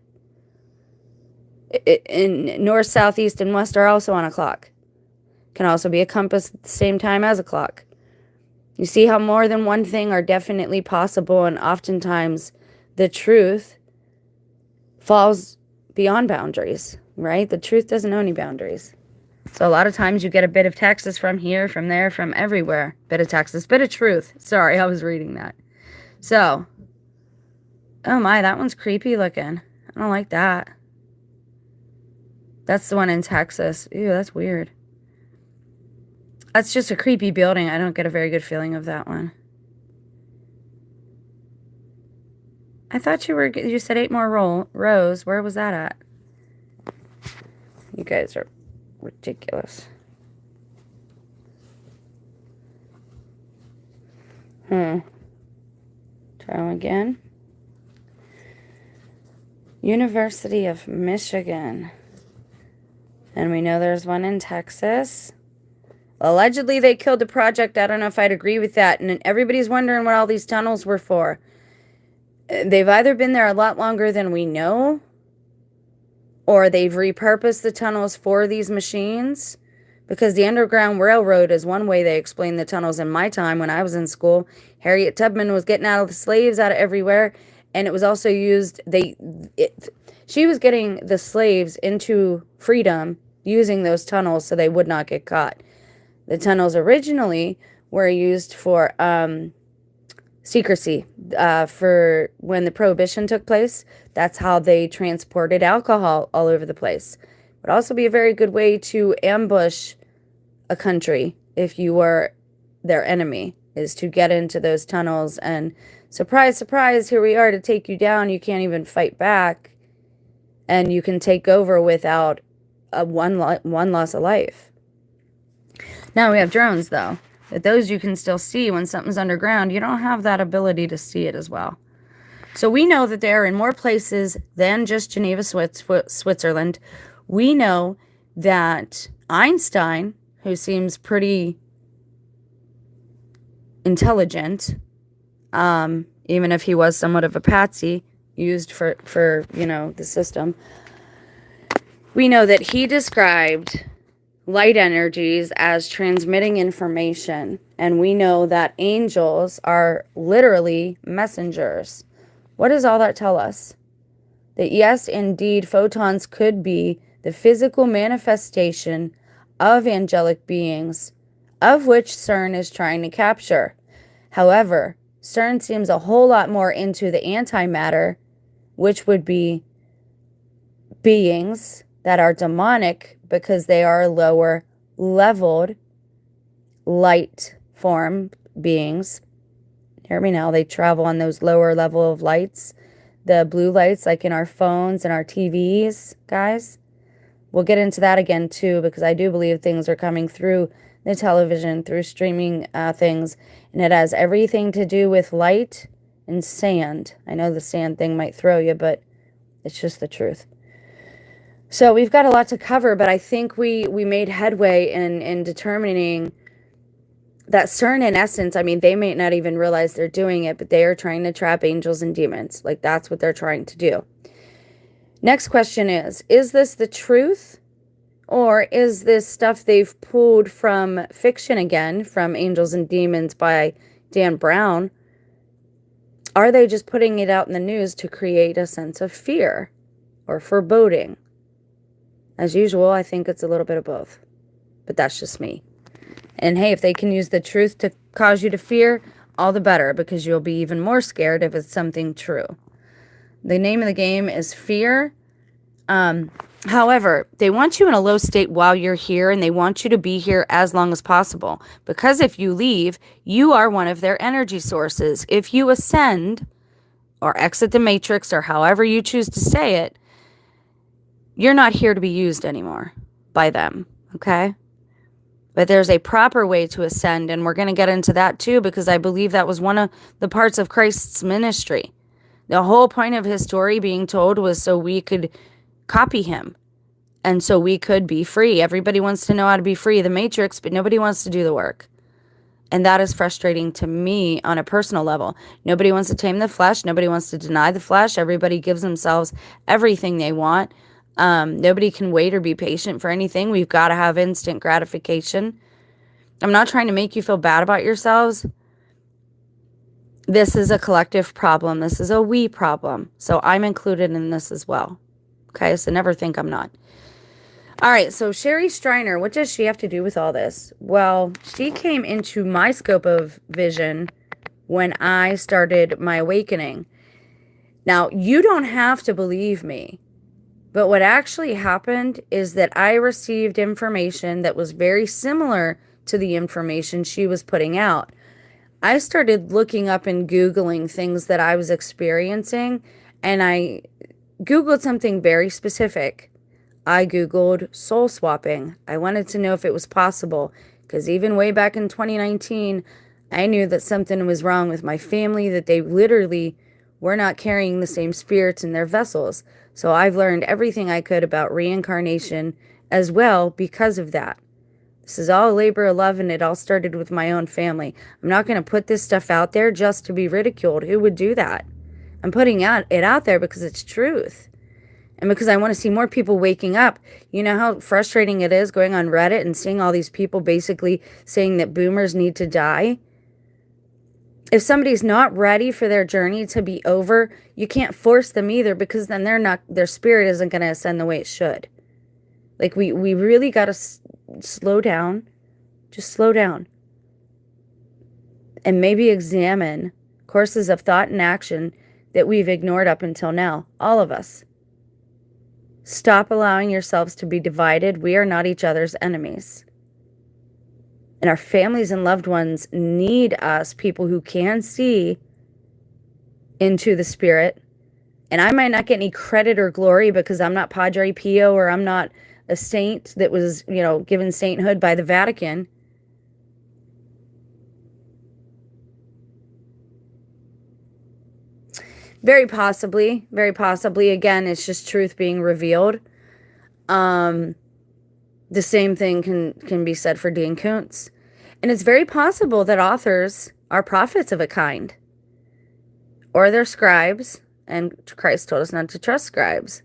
In north, south, east, and west are also on a clock. Can also be a compass at the same time as a clock. You see how more than one thing are definitely possible, and oftentimes the truth falls beyond boundaries, right? The truth doesn't know any boundaries. So a lot of times you get a bit of Texas from here, from there, from everywhere. Bit of Texas, bit of truth. Sorry, I was reading that. So, oh my, that one's creepy looking. I don't like that. That's the one in Texas. Ew, that's weird. That's just a creepy building. I don't get a very good feeling of that one. I thought you said 8 more rows. Where was that at? You guys are ridiculous. Try them again. University of Michigan. And we know there's one in Texas. Allegedly, they killed the project. I don't know if I'd agree with that. And everybody's wondering what all these tunnels were for. They've either been there a lot longer than we know, or they've repurposed the tunnels for these machines. Because the Underground Railroad is one way they explained the tunnels in my time when I was in school. Harriet Tubman was getting out of the slaves out of everywhere. And it was also used... She was getting the slaves into freedom using those tunnels so they would not get caught. The tunnels originally were used for secrecy. For when the Prohibition took place, that's how they transported alcohol all over the place. It would also be a very good way to ambush a country if you were their enemy, is to get into those tunnels and surprise, surprise, here we are to take you down. You can't even fight back. And you can take over without one loss of life. Now we have drones, though. But those you can still see when something's underground. You don't have that ability to see it as well. So we know that they're in more places than just Geneva, Switzerland. We know that Einstein, who seems pretty intelligent, even if he was somewhat of a patsy, used for the system. We know that he described light energies as transmitting information. And we know that angels are literally messengers. What does all that tell us? That yes, indeed, photons could be the physical manifestation of angelic beings, of which CERN is trying to capture. However, CERN seems a whole lot more into the antimatter, which would be beings that are demonic because they are lower leveled light form beings. Hear me now, they travel on those lower level of lights, the blue lights like in our phones and our TVs, guys. We'll get into that again too, because I do believe things are coming through the television, through streaming things, and it has everything to do with light and sand. I know the sand thing might throw you, but it's just the truth. So we've got a lot to cover, but I think we made headway in determining that CERN, in essence, I mean, they may not even realize they're doing it, but they are trying to trap angels and demons. Like, that's what they're trying to do. Next question is this the truth? Or is this stuff they've pulled from fiction again, from Angels and Demons by Dan Brown? Are they just putting it out in the news to create a sense of fear or foreboding? As usual, I think it's a little bit of both. But that's just me. And hey, if they can use the truth to cause you to fear, all the better, because you'll be even more scared if it's something true. The name of the game is fear. However, they want you in a low state while you're here, and they want you to be here as long as possible. Because if you leave, you are one of their energy sources. If you ascend or exit the matrix, or however you choose to say it, you're not here to be used anymore by them, okay? But there's a proper way to ascend, and we're going to get into that too, because I believe that was one of the parts of Christ's ministry. The whole point of his story being told was so we could copy him, and so we could be free. Everybody wants to know how to be free of the matrix, but nobody wants to do the work. And that is frustrating to me on a personal level. Nobody wants to tame the flesh. Nobody wants to deny the flesh. Everybody gives themselves everything they want. Nobody can wait or be patient for anything. We've got to have instant gratification. I'm not trying to make you feel bad about yourselves. This is a collective problem. This is a we problem. So I'm included in this as well. Okay, so never think I'm not. All right, so Sherry Striner, what does she have to do with all this? Well, she came into my scope of vision when I started my awakening. Now, you don't have to believe me, but what actually happened is that I received information that was very similar to the information she was putting out. I started looking up and Googling things that I was experiencing, and I Googled something very specific. I Googled soul swapping. I wanted to know if it was possible, because even way back in 2019, I knew that something was wrong with my family, that they literally were not carrying the same spirits in their vessels. So I've learned everything I could about reincarnation as well because of that. This is all a labor of love, and it all started with my own family. I'm not going to put this stuff out there just to be ridiculed. Who would do that? I'm putting it out there because it's truth. And because I want to see more people waking up. You know how frustrating it is going on Reddit and seeing all these people basically saying that boomers need to die? If somebody's not ready for their journey to be over, you can't force them either, because then their spirit isn't going to ascend the way it should. Like, we really got to slow down. Just slow down. And maybe examine courses of thought and action that we've ignored up until now. All of us. Stop allowing yourselves to be divided. We are not each other's enemies. And our families and loved ones need us, people who can see into the spirit. And I might not get any credit or glory because I'm not Padre Pio, or I'm not a saint that was, given sainthood by the Vatican. Very possibly. Again, it's just truth being revealed. The same thing can be said for Dean Koontz. And it's very possible that authors are prophets of a kind. Or they're scribes. And Christ told us not to trust scribes.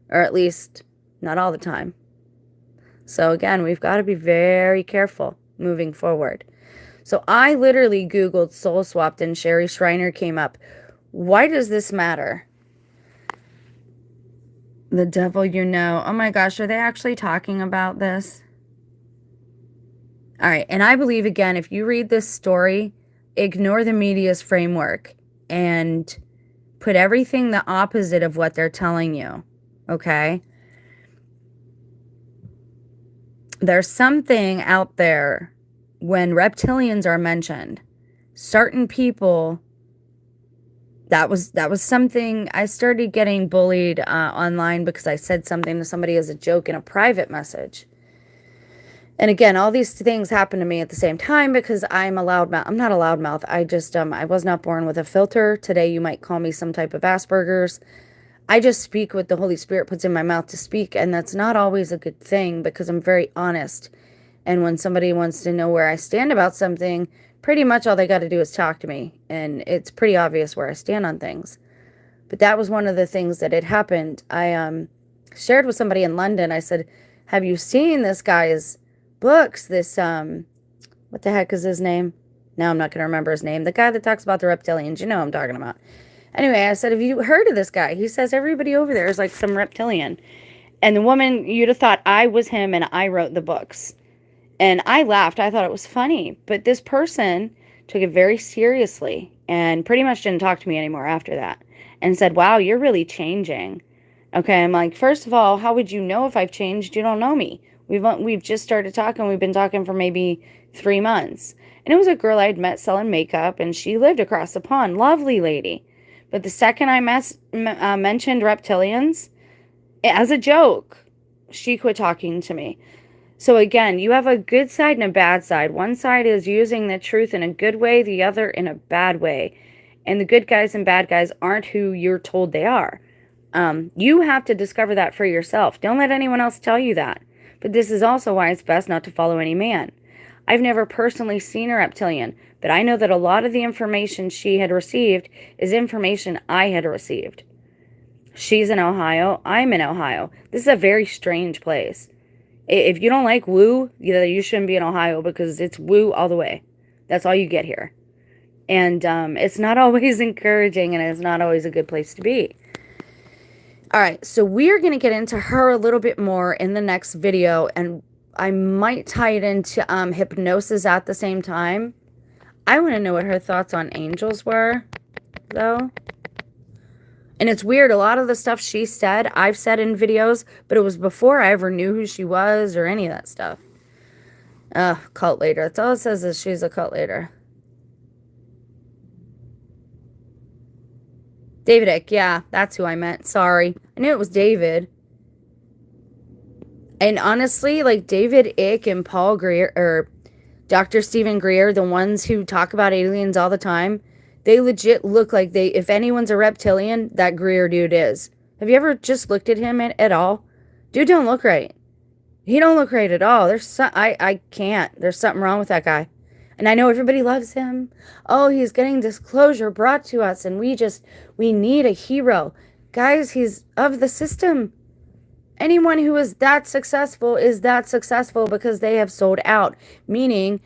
Or at least not all the time. So again, we've got to be very careful moving forward. So I literally Googled soul swapped and Sherry Shriner came up. Why does this matter? The devil you know. Oh my gosh, are they actually talking about this? All right, and I believe, again, if you read this story, ignore the media's framework and put everything the opposite of what they're telling you, okay? There's something out there when reptilians are mentioned. Certain people, that was something. I started getting bullied online because I said something to somebody as a joke in a private message. And again, all these things happen to me at the same time because I'm a loudmouth. I'm not a loudmouth. I just, I was not born with a filter. Today, you might call me some type of Asperger's. I just speak what the Holy Spirit puts in my mouth to speak. And that's not always a good thing because I'm very honest. And when somebody wants to know where I stand about something, pretty much all they got to do is talk to me. And it's pretty obvious where I stand on things. But that was one of the things that had happened. I shared with somebody in London. I said, have you seen this guy's books? This, what the heck is his name? Now I'm not going to remember his name. The guy that talks about the reptilians. You know what I'm talking about. Anyway, I said, have you heard of this guy? He says everybody over there is like some reptilian. And the woman, you'd have thought I was him and I wrote the books. And I laughed. I thought it was funny. But this person took it very seriously and pretty much didn't talk to me anymore after that. And said, wow, you're really changing. Okay, I'm like, first of all, how would you know if I've changed? You don't know me. We've just started talking. We've been talking for maybe 3 months. And it was a girl I'd met selling makeup, and she lived across the pond. Lovely lady. But the second I mentioned reptilians, as a joke, she quit talking to me. So again, you have a good side and a bad side. One side is using the truth in a good way, the other in a bad way. And the good guys and bad guys aren't who you're told they are. You have to discover that for yourself. Don't let anyone else tell you that. But this is also why it's best not to follow any man. I've never personally seen a reptilian, but I know that a lot of the information she had received is information I had received. She's in Ohio. I'm in Ohio. This is a very strange place. If you don't like woo, you shouldn't be in Ohio because it's woo all the way. That's all you get here. And it's not always encouraging, and it's not always a good place to be. All right, so we're going to get into her a little bit more in the next video, and I might tie it into hypnosis at the same time. I want to know what her thoughts on angels were, though. And it's weird, a lot of the stuff she said, I've said in videos, but it was before I ever knew who she was or any of that stuff. Cult leader. That's all it says is she's a cult leader. David Icke, yeah, that's who I meant. Sorry. I knew it was David. And honestly, like David Icke and Paul Greer, or Dr. Stephen Greer, the ones who talk about aliens all the time, they legit look like if anyone's a reptilian, that Greer dude is. Have you ever just looked at him at all? Dude don't look right. He don't look right at all. I can't. There's something wrong with that guy. And I know everybody loves him. Oh, he's getting disclosure brought to us, and we need a hero. Guys, he's of the system. Anyone who is that successful because they have sold out. Meaning,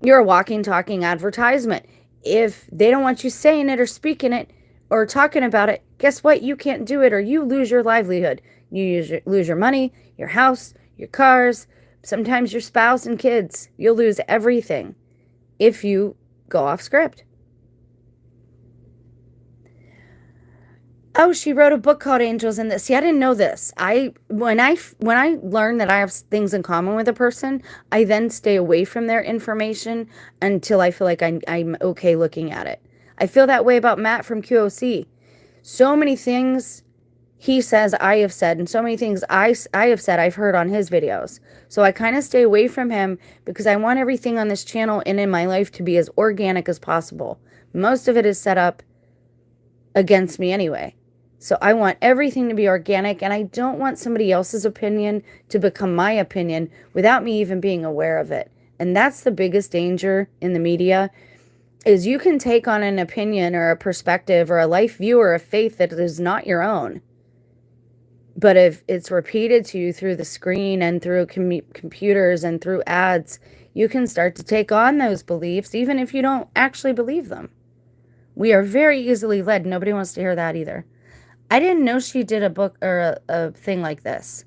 you're a walking, talking advertisement. If they don't want you saying it or speaking it or talking about it, guess what? You can't do it, or you lose your livelihood. You lose your money, your house, your cars, sometimes your spouse and kids. You'll lose everything if you go off script. Oh, she wrote a book called Angels in This. See, I didn't know this. When I learn that I have things in common with a person, I then stay away from their information until I feel like I'm okay looking at it. I feel that way about Matt from QOC. So many things he says I have said, and so many things I have said I've heard on his videos. So I kind of stay away from him because I want everything on this channel and in my life to be as organic as possible. Most of it is set up against me anyway. So I want everything to be organic, and I don't want somebody else's opinion to become my opinion without me even being aware of it. And that's the biggest danger in the media, is you can take on an opinion or a perspective or a life view or a faith that is not your own. But if it's repeated to you through the screen and through computers and through ads, you can start to take on those beliefs, even if you don't actually believe them. We are very easily led. Nobody wants to hear that either. I didn't know she did a book or a thing like this.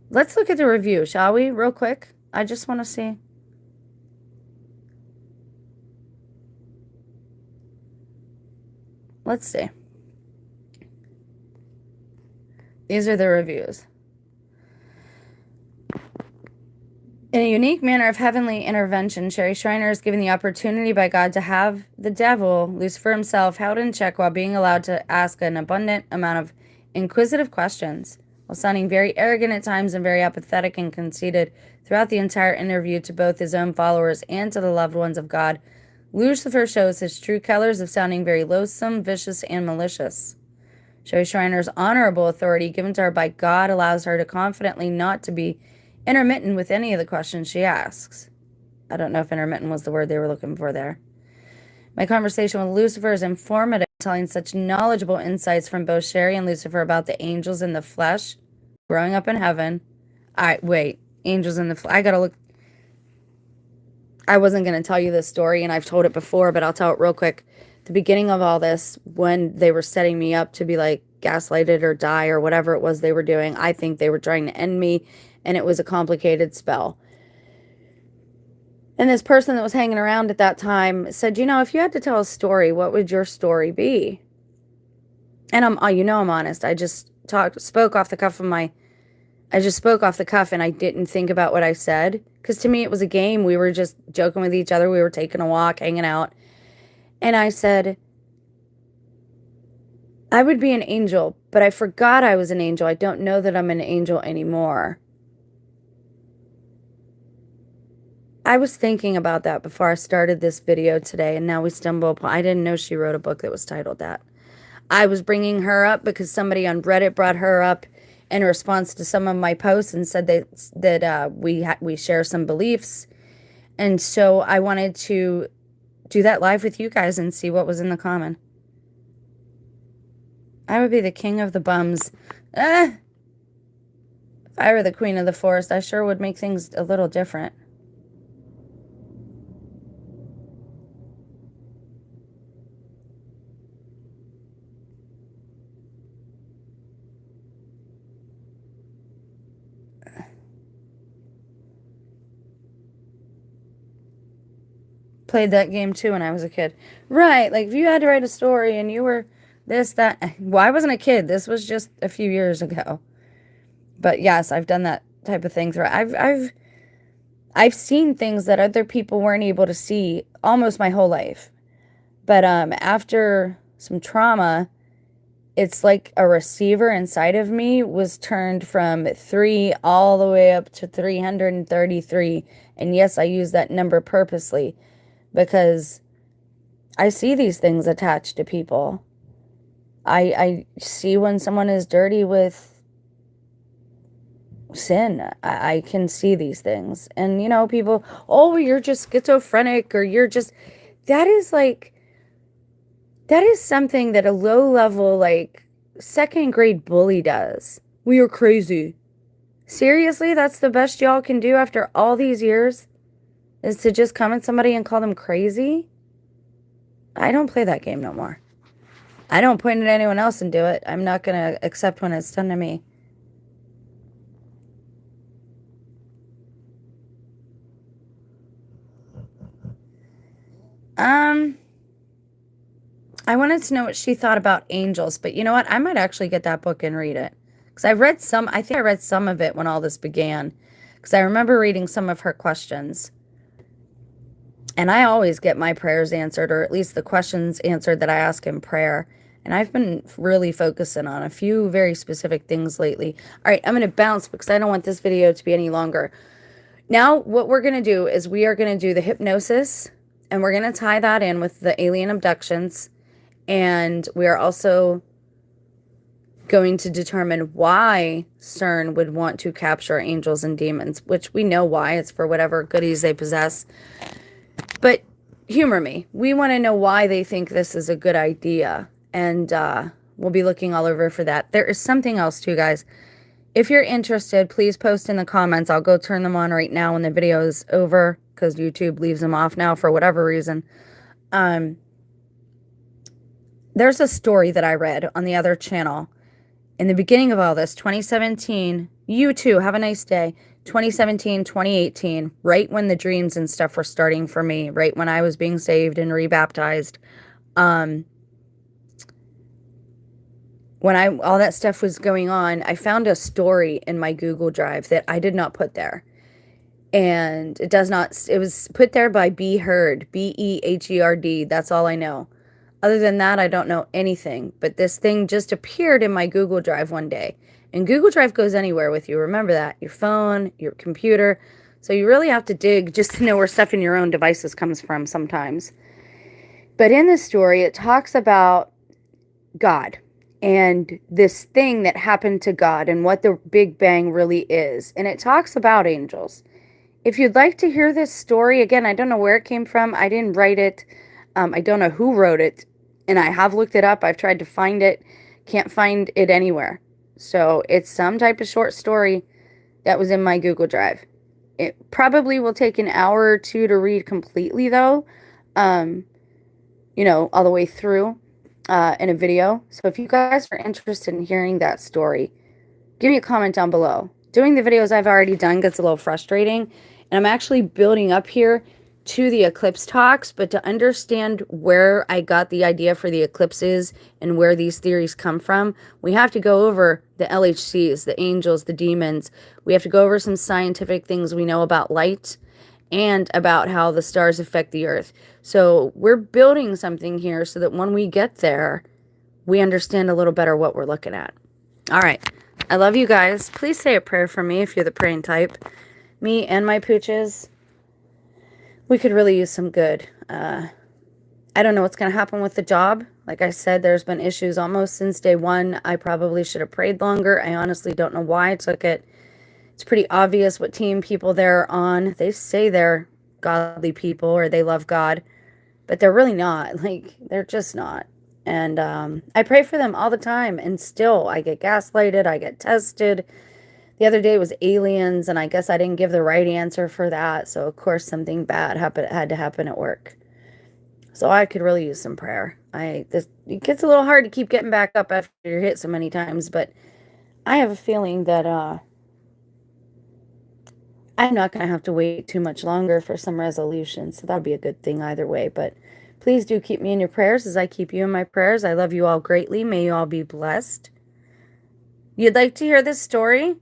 Let's look at the review, shall we? Real quick. I just want to see. Let's see. These are the reviews. In a unique manner of heavenly intervention, Sherry Shriner is given the opportunity by God to have the devil, Lucifer himself, held in check while being allowed to ask an abundant amount of inquisitive questions, while sounding very arrogant at times and very apathetic and conceited throughout the entire interview to both his own followers and to the loved ones of God. Lucifer shows his true colors of sounding very loathsome, vicious, and malicious. Sherry Shriner's honorable authority given to her by God allows her to confidently not to be intermittent with any of the questions she asks. I don't know if intermittent was the word they were looking for there. My conversation with Lucifer is informative, telling such knowledgeable insights from both Sherry and Lucifer about the angels in the flesh, growing up in heaven. Wait, angels in the flesh. I gotta look. I wasn't going to tell you this story, and I've told it before, but I'll tell it real quick. The beginning of all this, when they were setting me up to be like gaslighted or die or whatever it was they were doing, I think they were trying to end me, and it was a complicated spell. And this person that was hanging around at that time said, if you had to tell a story, what would your story be? And I'm honest. I just spoke off the cuff and I didn't think about what I said. Because to me, it was a game. We were just joking with each other. We were taking a walk, hanging out. And I said, I would be an angel, but I forgot I was an angel. I don't know that I'm an angel anymore. I was thinking about that before I started this video today, and now we stumble upon, I didn't know she wrote a book that was titled that. I was bringing her up because somebody on Reddit brought her up in response to some of my posts and said that we share some beliefs. And so I wanted to do that live with you guys and see what was in the comment. I would be the king of the bums. If I were the queen of the forest, I sure would make things a little different. Played that game too when I was a kid. Right, like if you had to write a story and you were this, that. Well, I wasn't a kid. This was just a few years ago. But yes, I've done that type of thing. I've seen things that other people weren't able to see almost my whole life. But after some trauma, it's like a receiver inside of me was turned from 3 all the way up to 333. And yes, I use that number purposely because I see these things attached to people. I see when someone is dirty with sin. I can see these things. And, people, you're just schizophrenic or you're just, that is something that a low-level, second-grade bully does. We are crazy. Seriously, that's the best y'all can do after all these years? Is to just come at somebody and call them crazy? I don't play that game no more. I don't point at anyone else and do it. I'm not going to accept when it's done to me. I wanted to know what she thought about angels, but you know what? I might actually get that book and read it. Because I think I read some of it when all this began. Because I remember reading some of her questions. And I always get my prayers answered, or at least the questions answered that I ask in prayer. And I've been really focusing on a few very specific things lately. All right, I'm going to bounce because I don't want this video to be any longer. Now, what we're going to do is we are going to do the hypnosis, and we're going to tie that in with the alien abductions. And we are also going to determine why CERN would want to capture angels and demons, which we know why. It's for whatever goodies they possess. But humor me. We want to know why they think this is a good idea. And we'll be looking all over for that. There is something else too, guys. If you're interested, please post in the comments. I'll go turn them on right now when the video is over, because YouTube leaves them off now for whatever reason. There's a story that I read on the other channel in the beginning of all this, 2017. You too, have a nice day. 2017, 2018, right when the dreams and stuff were starting for me, right when I was being saved and rebaptized. When all that stuff was going on, I found a story in my Google Drive that I did not put there. And it was put there by Be Heard, Beherd. That's all I know. Other than that, I don't know anything. But this thing just appeared in my Google Drive one day. And Google Drive goes anywhere with you. Remember that. Your phone, your computer. So you really have to dig just to know where stuff in your own devices comes from sometimes. But in this story, it talks about God and this thing that happened to God and what the Big Bang really is. And it talks about angels. If you'd like to hear this story, again, I don't know where it came from. I didn't write it. I don't know who wrote it. And I have looked it up. I've tried to find it. Can't find it anywhere. So it's some type of short story that was in my Google Drive. It probably will take an hour or two to read completely, though. All the way through in a video. So if you guys are interested in hearing that story, give me a comment down below. Doing the videos I've already done gets a little frustrating. And I'm actually building up here to the eclipse talks, but to understand where I got the idea for the eclipses and where these theories come from, we have to go over the LHCs, the angels, the demons. We have to go over some scientific things we know about light and about how the stars affect the earth. So we're building something here so that when we get there, we understand a little better what we're looking at. All right. I love you guys. Please say a prayer for me if you're the praying type. Me and my pooches, we could really use some good. I don't know what's going to happen with the job. Like I said, there's been issues almost since day one. I probably should have prayed longer. I honestly don't know why I took it. It's pretty obvious what team people they're on. They say they're godly people or they love God, but they're really not. Like, they're just not. And I pray for them all the time, and still I get gaslighted, I get tested. The other day was aliens, and I guess I didn't give the right answer for that, so of course something bad had to happen at work. So I could really use some prayer. It gets a little hard to keep getting back up after you're hit so many times, but I have a feeling that I'm not going to have to wait too much longer for some resolution, so that'll be a good thing either way. But please do keep me in your prayers as I keep you in my prayers. I love you all greatly. May you all be blessed. You'd like to hear this story?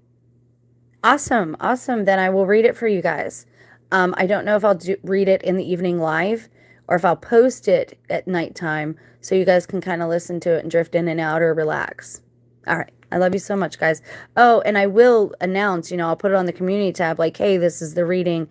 Awesome. Awesome. Then I will read it for you guys. I don't know if I'll read it in the evening live or if I'll post it at nighttime so you guys can kind of listen to it and drift in and out or relax. All right. I love you so much, guys. Oh, and I will announce, I'll put it on the community tab like, hey, this is the reading.